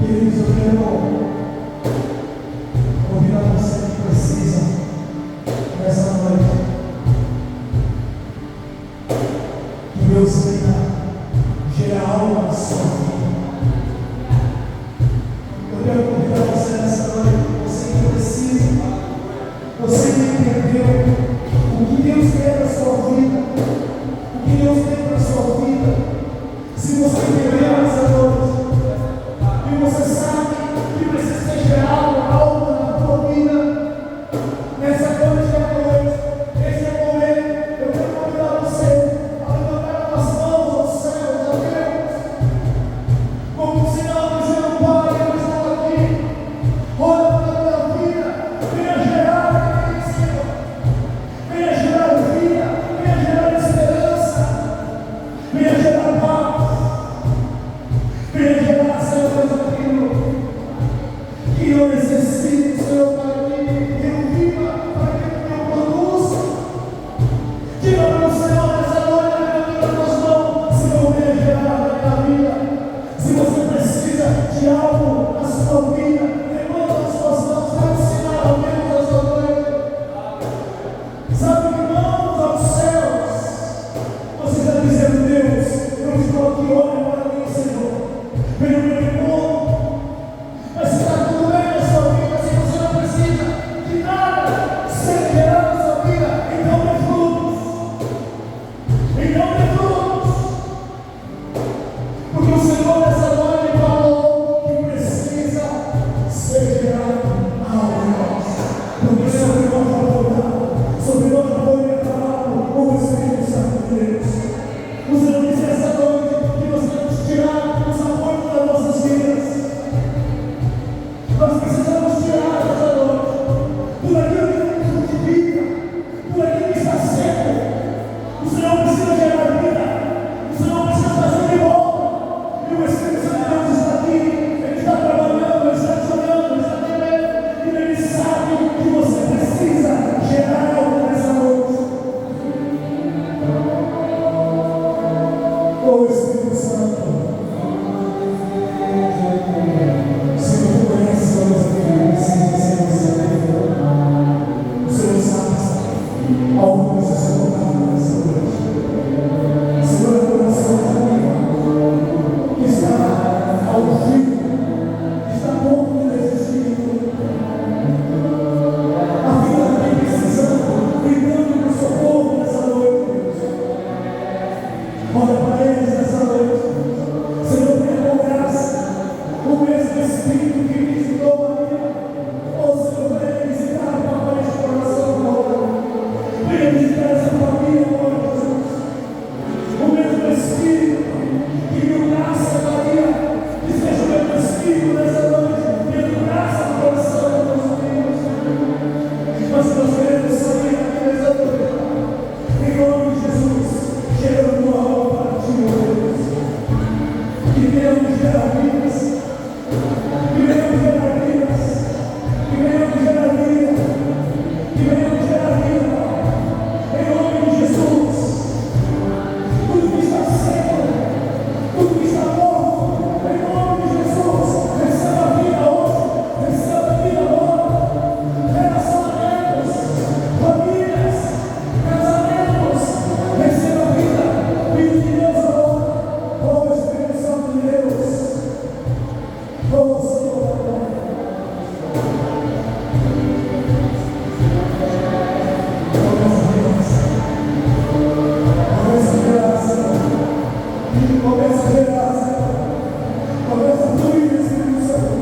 Speaker 2: Queridos, eu quero convidar você que precisa nessa noite que Deus venha gerar algo na sua vida. Eu quero convidar você nessa noite, você que precisa, você que entendeu o que Deus quer para a sua vida, o que Deus tem para a sua vida. Se você entendeu nessa noite e você sabe que precisa ser gerado algo na tua vida, nessa noite é a noite, esse é o momento. Eu quero convidar você a levantar as mãos aos céus, a Deus, como um sinal dizendo: Pai, eu estou aqui, olha para a minha vida, venha gerar aqui, Senhor, venha gerar vida, venha gerar esperança, venha gerar paz, venha gerar, Senhor, aquilo que eu necessito, Senhor, para que eu viva, para que eu produza. Diga para o Senhor nessa noite, levantando as tuas mãos, Senhor, venha gerar na minha vida. Se você precisa de algo na sua vida, levanta as suas mãos, dá um sinal ao menos nessa noite. Sabe que mãos aos céus, você está dizendo: Deus, eu estou aqui, olha para mim, Senhor, venha me repor. Mas se está tudo bem na sua vida, se você não precisa de nada ser gerado na sua vida, então dê frutos. Então dê frutos. Porque o Senhor nessa noite falou que precisa ser gerado algo em nós. Porque sobre nós vai tornar, sobre nós vai derramar o Espírito Santo de Deus. O Senhor disse essa noite que nós temos que tirar os apoios das nossas vidas. Nós precisamos tirar essa noite tudo aquilo que não frutifica, tudo aquilo que está seco. O Senhor precisa gerar vida, o Senhor precisa fazer de volta. E o Espírito Santo de Deus está aqui, Ele está trabalhando, Ele está te olhando, Ele está te vendo, e Ele sabe que você precisa gerar algo nessa noite. Oh Espírito Santo, Senhor, tu conheces todas as coisas, Senhor, o Senhor sabe algo que precisa ser colocado nessa noite. Senhor, o coração de amigo que está ao fim, que está a ponto de desistir. A vida também precisando, gritando por socorro nessa noite, Deus. Olha para eles nessa noite. Senhor, tenha com graça o mesmo Espírito que visitou Maria. Oh Senhor, venha visitar o papai de coração agora. Venha visitar essa família agora, Jesus. O mesmo Espírito que deu graça a Maria, que seja o mesmo Espírito nessa noite, dando graça no coração dos meus filhos. Mas nós queremos sair daqui nessa noite, em nome de Jesus, gerando algo para ti, meu Deus. Que venhamos gerar vidas, que venhamos gerar vidas, que venhamos gerar vida, que venhamos gerar vida, em nome de Jesus. Tudo que está seco, tudo que está morto, em nome de Jesus, receba a vida hoje, receba a vida agora. Relacionamentos, famílias, casamentos, receba a vida, vida de Deus agora. Oh Espírito Santo de Deus, oh Senhor, começa a gerar, Senhor. Começa a fluir, Espírito Santo.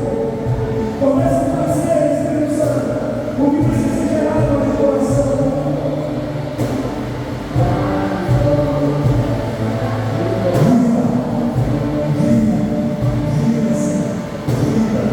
Speaker 2: Começa a trazer, Espírito Santo, o que precisa ser gerado no teu coração. Vida, Senhor. Vida.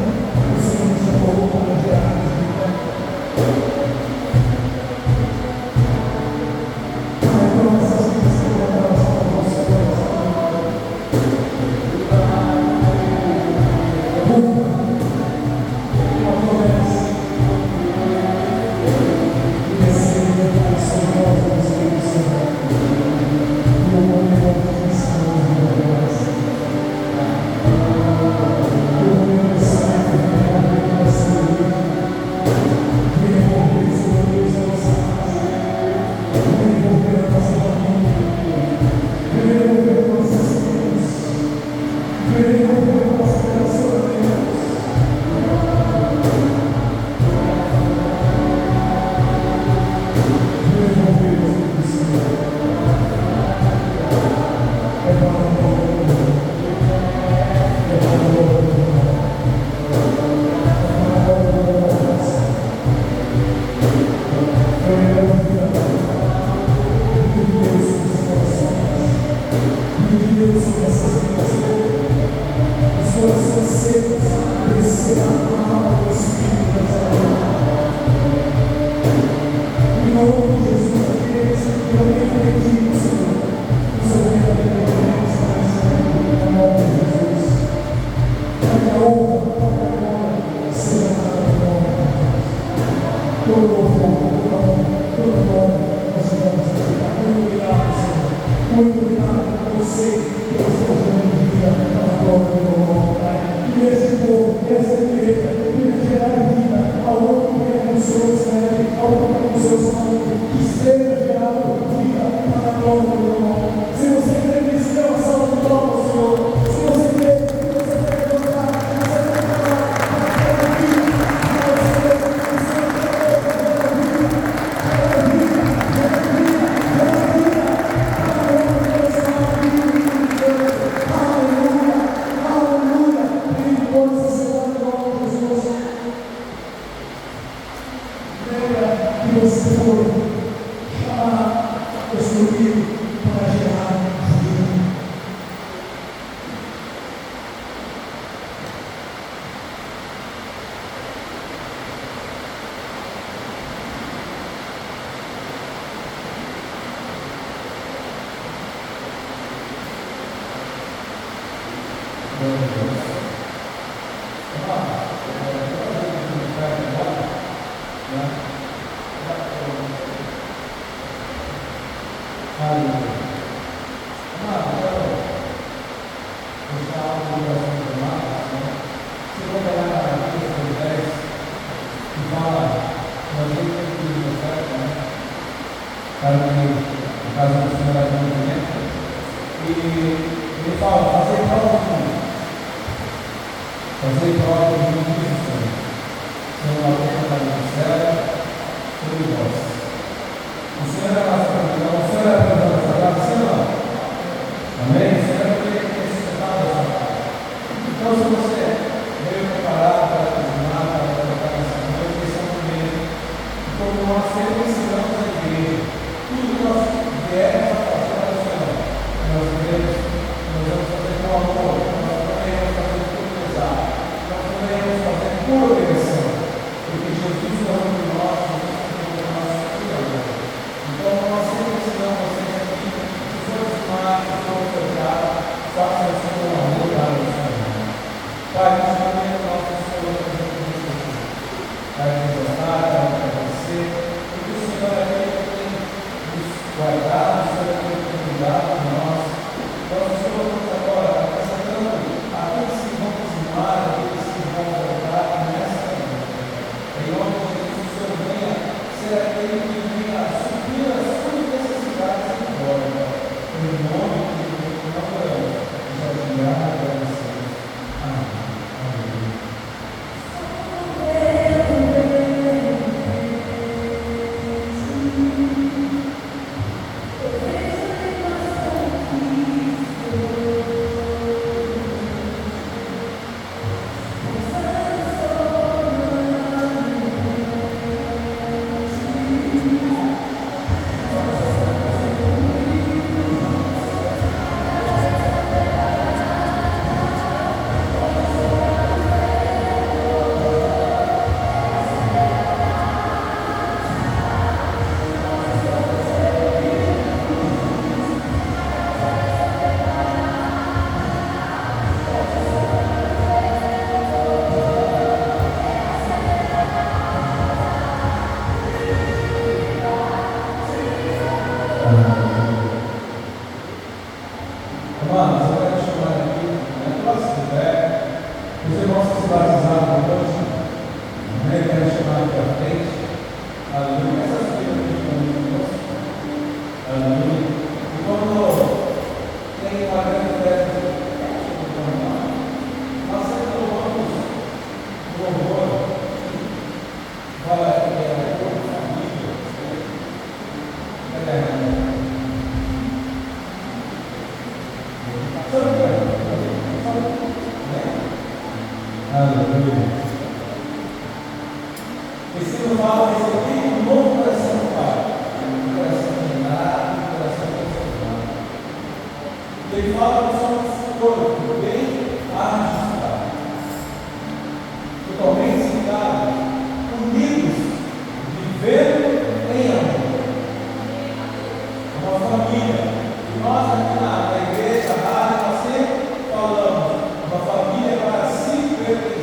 Speaker 3: Família para se perder.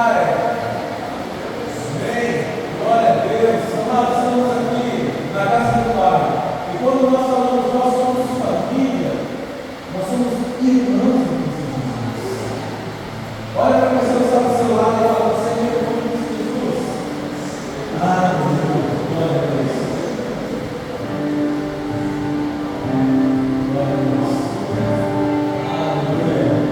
Speaker 3: Pai. Amém. Glória a Deus. Amados, estamos aqui na casa do Pai. E quando nós falamos, nós somos família, nós somos irmãos em Cristo Jesus. Olha para a pessoa que está do seu lado e fala: você é irmão de Cristo Jesus. Ah, glória a Deus. Glória a Deus. Aleluia.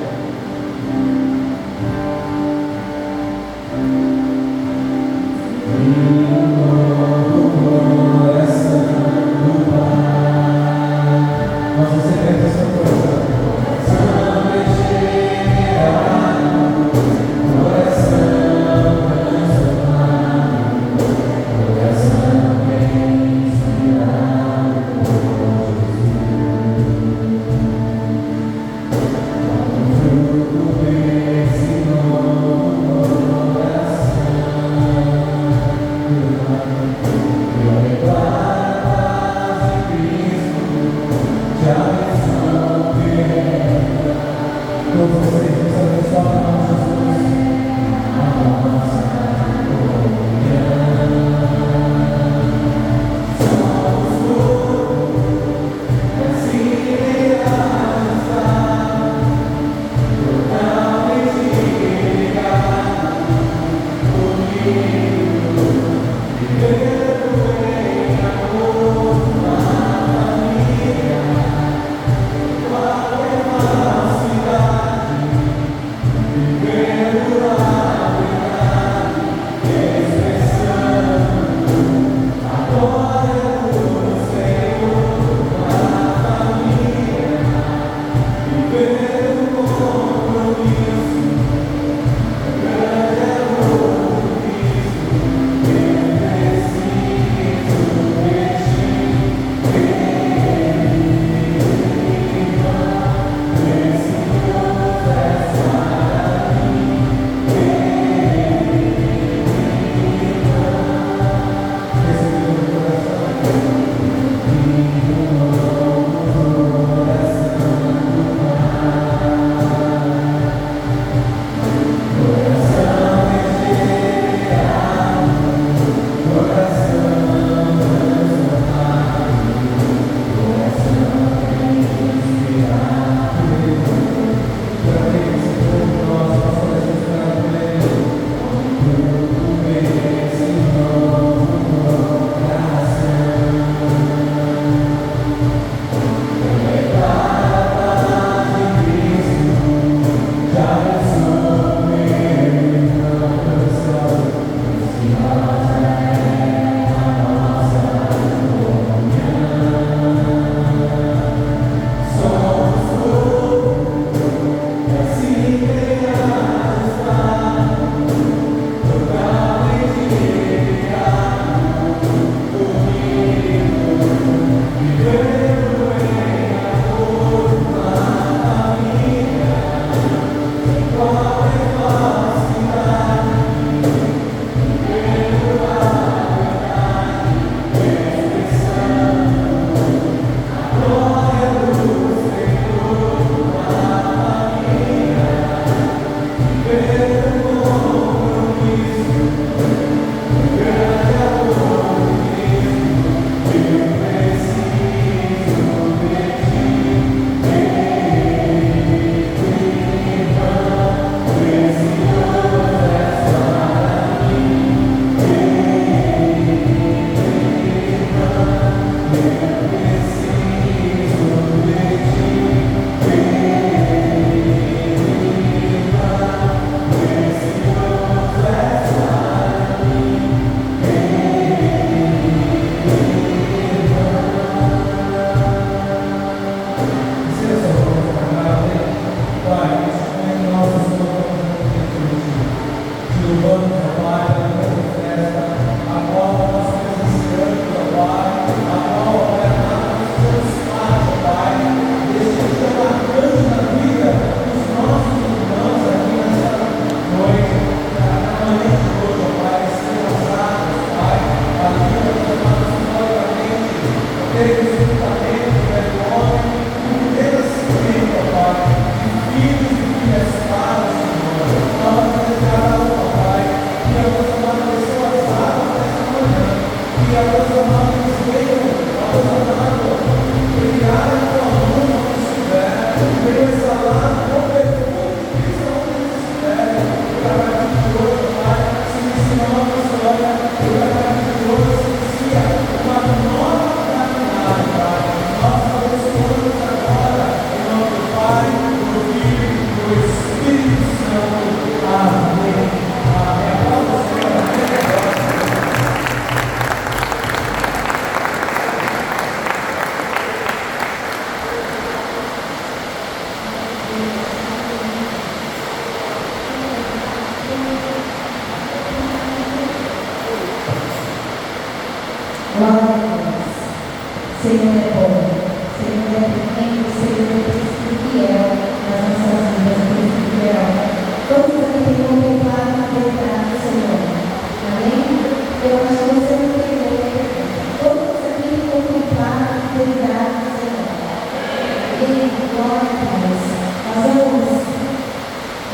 Speaker 4: Glória a Deus. Senhor é bom, Senhor é pequeno, Senhor é fiel nas nossas vidas, Deus é fiel. Todos aqui têm contemplado a verdade, Senhor. Amém? Eu acho que você não tem medo. Todos aqui têm contemplado a verdade, Senhor. Amém? Glória a Deus. Nós vamos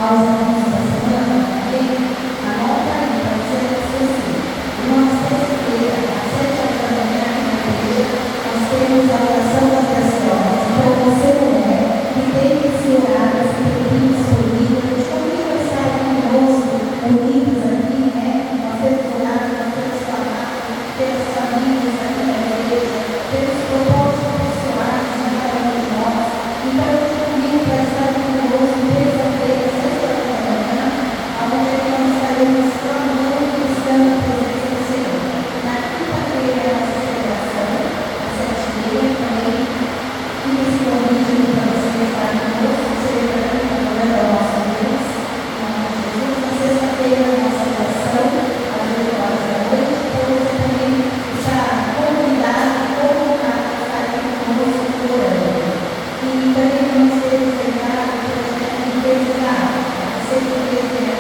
Speaker 4: aos anos da semana. Amém? Anota aí para você não esquecer. Nós terça-feira, às 7 horas da manhã, na igreja, nós temos a oração das 10 horas. Então, você, mulher, que tem esse horário, esse tempinho disponível, convida a estar conosco, unidos aqui, né? Nós temos horário, nós temos trabalho, temos famílias aqui na igreja, temos propósitos pessoais de cada um de nós. Então, eu te convido para estar conosco terça-feira, às 7 horas da manhã, onde nós estaremos clamando e buscando a presença do Senhor. Na quinta-feira, a nossa celebração, às 7h30 também, e esse convite para você estar conosco, celebrando e adorando ao nosso Deus. Em nome de Jesus, na sexta-feira, a nossa oração, às 8 horas da noite, então você também está convidado e convocado a estar aqui conosco orando. E também vamos ter enfrentado o projeto de Desenhar, a segunda-feira,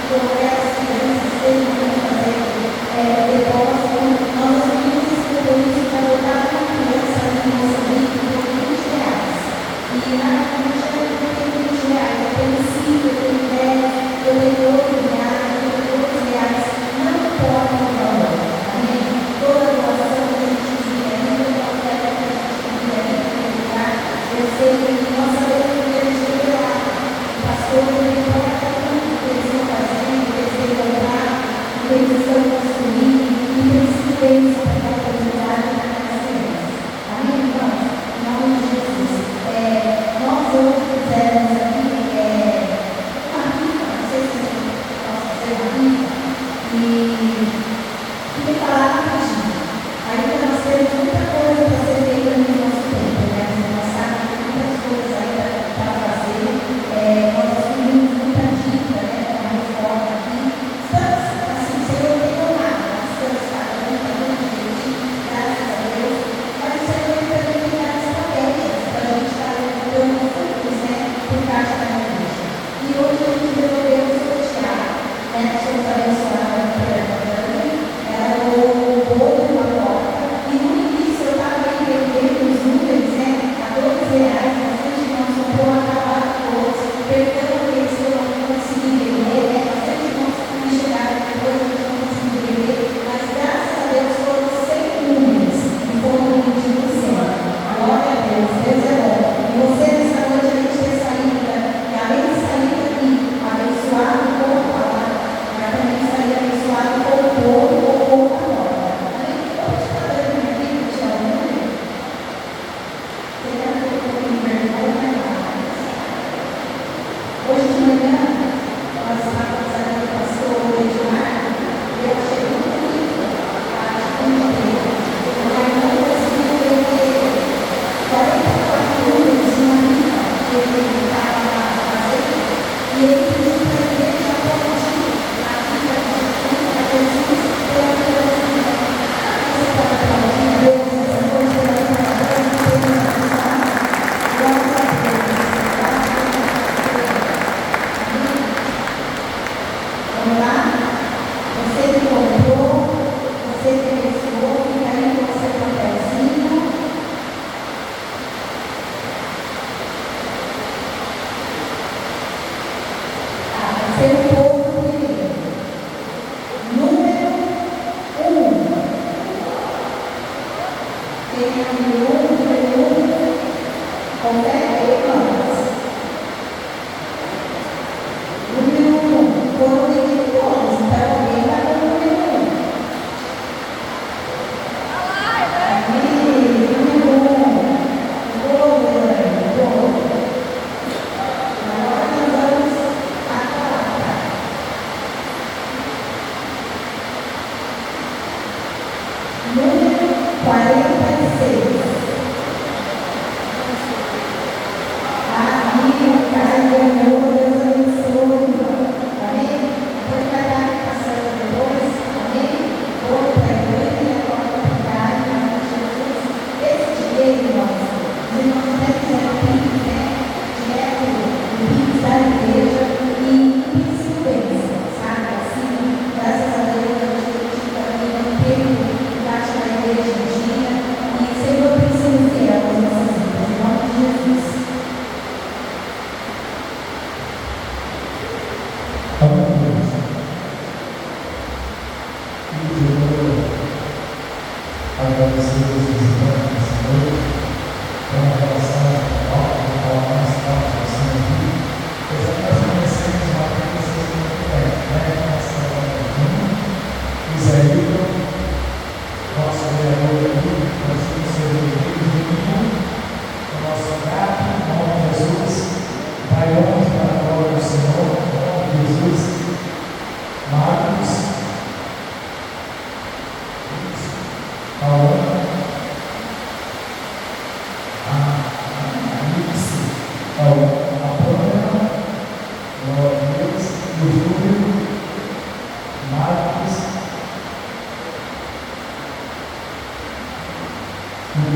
Speaker 4: com aquelas crianças que estão fazendo depósito. Nós assumimos esse compromisso para dotar uma criança ali em Moçambique por R$20. E na conta eu tenho R$20, eu tenho 5, eu tenho 10, eu tenho R$8, eu tenho R$12. Não importa o valor. Amém? Toda a doação que a gente tiver, toda a oferta que a gente tiver naquele lugar, eu sei que nós sabemos que a gente tem lá. O pastor não importa tudo que eles estão fazendo, que eles têm comprado, que eles estão construindo, e precisam deles para dar oportunidade para as crianças. Amém, irmãos? Em nome de Jesus. Nós hoje fizemos aqui uma rifa, não sei se posso dizer uma rifa, e fiquei falando rapidinho. Ainda nós temos muita coisa para ser feita no nosso tempo, né? Nós sabemos que tem muitas coisas ainda para fazer. Nós assumimos muita dívida, né? Com a reforma aqui. Estamos, assim, Senhor, tem honrado, nós estamos pagando para muita gente, graças a Deus. Mas o Senhor também tem dado estratégias para a gente estar levantando frutos, né? Por causa da igreja. E hoje a gente resolveu sortear, né? Nós fomos abençoados pela Dani, ela doou um bolo e uma torta. E no início eu estava aí vendendo os números, né? A R$12, bastante irmãos comprou, acabaram todos, perdão aqueles que eu não consegui vender, né? Bastante irmãos que chegaram depois, a gente não conseguiu vender, mas graças a Deus foram 100 números e foram vendidos no céu. Glória a Deus, Deus é bom. E você nessa noite a gente ter saído, e além de sair daqui, abençoado com a palavra, mas também sair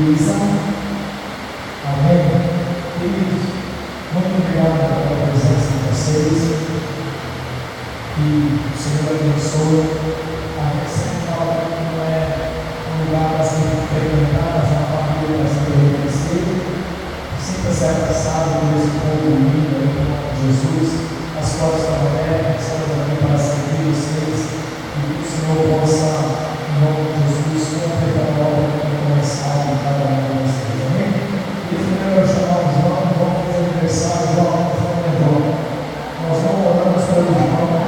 Speaker 2: Luísa. Amém? Queridos, muito obrigado pela presença de vocês. Que o Senhor abençoe. A gente sempre fala que não é um lugar para ser frequentado, mas uma família para ser reconhecido. Sinta-se abraçado por esse povo lindo em nome de Jesus. As portas estão abertas, estamos aqui para servir vocês. E que o Senhor possa, em nome de Jesus, completar a obra que tem começado em cada um de vocês. Amém? E primeiro eu chamar o João, vamos fazer aniversário, João, por favor. Nós vamos orando para o João.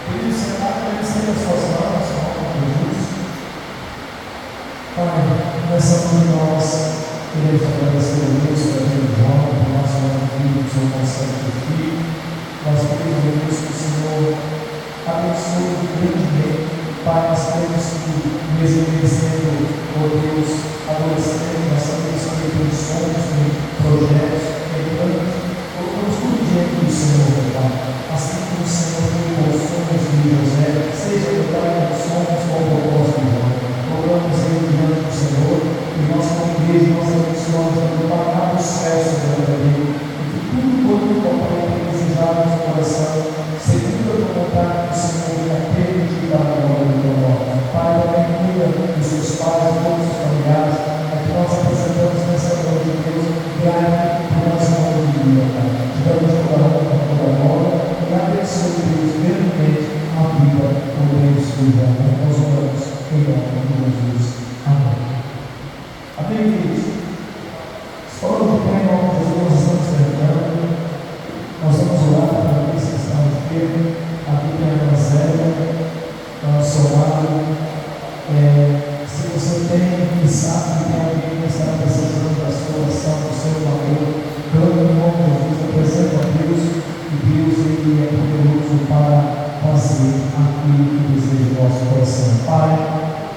Speaker 2: Queridos, você está conhecendo as suas mãos, em nome de Jesus. Pai, nessa noite nós queremos agradecer a Deus pela vida do João, pelo nosso filho, pelo seu conselho de filho. Nós pedimos a Deus que o Senhor abençoe grandemente. Pai, nós queremos que, mesmo conhecendo, ó Deus, adolescente, nós sabemos que tem sonhos, tem projetos, tem planos. Colocamos tudo diante do Senhor, Pai. Assim como o Senhor tem os sonhos de José, seja o Pai dos sonhos ou o propósito de Deus. Colocamos ele diante do Senhor e nós, como igreja, nós abençoamos a pagar do céu sobre a vida e que tudo quanto o Pai tem desejado no seu coração, segundo a vontade do Senhor, e aquele que dá a glória do teu nome. Pai, também cuida dos seus pais, de todos os familiares, a que nós apresentamos nessa noite, Deus, grave por nossa mão de vida, Pai. Te damos toda a honra, toda a glória. E abençoe Deus grandemente a vida do Deus do João. Nós oramos em nome de Jesus. Amém. Amém, queridos? Falando de pé em nome de Jesus, nós estamos terminando. Nós vamos orar para aqueles que estão enfermos. Aqui tem a Marcela, ao seu lado. Se você tem e sabe que tem alguém que está precisando da sua oração, do seu valor, clame em nome de Jesus, apresenta a Deus. E Deus, Ele é poderoso para fazer aquilo que deseja o nosso coração. Pai,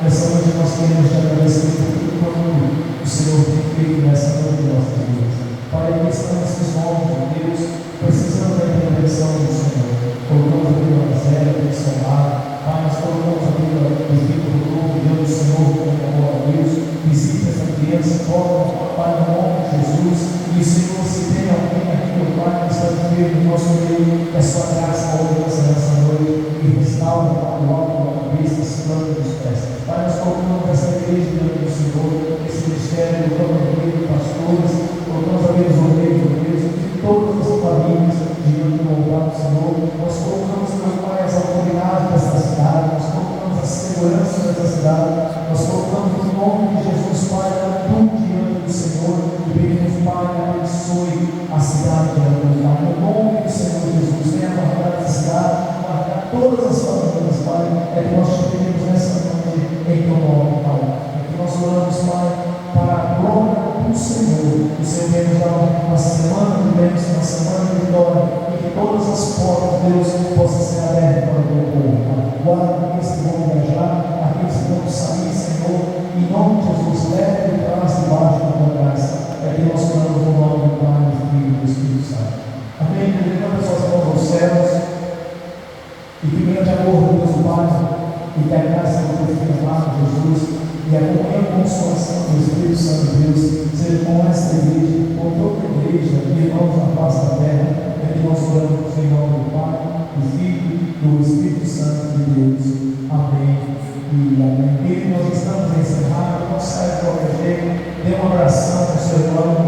Speaker 2: nessa noite nós queremos te agradecer por tudo quanto o Senhor tem feito nessa noite de nossas vidas. Pai, aqui estão esses nomes de Deus, precisando da intervenção do Senhor. Colocamos a vida da Zélia, do seu lado. Pai, nós colocamos a vida do Vitor, do novo Deus do Senhor, como agora Deus. Visita essa criança, coloca, Pai, no nome de Jesus. E Senhor, se tem alguém aqui, meu Pai, que está vivendo no nosso meio, é sua graça, abundância nessa noite, e restaura o alto da cabeça, as plantas dos pés. Pai, nós colocamos essa igreja diante do Senhor, esse ministério, colocamos pastores, colocamos a Deus, o Deus, e todas as famílias diante do altar do Senhor. Nós colocamos, meu Pai, as autoridades dessa cidade, nós colocamos a segurança dessa cidade, nós colocamos o nome de Jesus, Pai, tudo diante do Senhor, e pedimos, Pai, abençoe a cidade de Deus, Pai, no nome do Senhor Jesus, venha guardar essa cidade, guardar todas as famílias, Pai, é que nós te pedimos nessa noite em teu nome, Pai, é que nós oramos, Pai, para a glória do Senhor. O Senhor vem nos dar uma semana de bênção, uma semana de vitória, e que todas as portas, Deus, possam ser abertas para o teu povo, Pai. Guarda aqueles que vão viajar, aqueles que vão sair, Senhor, em nome de Jesus, leve e traz debaixo da tua graça. É que nós oramos no nome do Pai, do Filho e do Espírito Santo. Amém? Levanta suas mãos aos céus, e que grande amor de Deus, o Pai, e que a graça do teu Filho amado, Jesus, e a comunhão e consolação do Espírito Santo de Deus seja com esta igreja, com toda a igreja, irmãos na face da terra. É que nós oramos em nome do Pai, do Filho e do Espírito Santo de Deus. Amém e amém. E nós estamos encerrados, não sai de qualquer jeito, dê um abração ao seu irmão.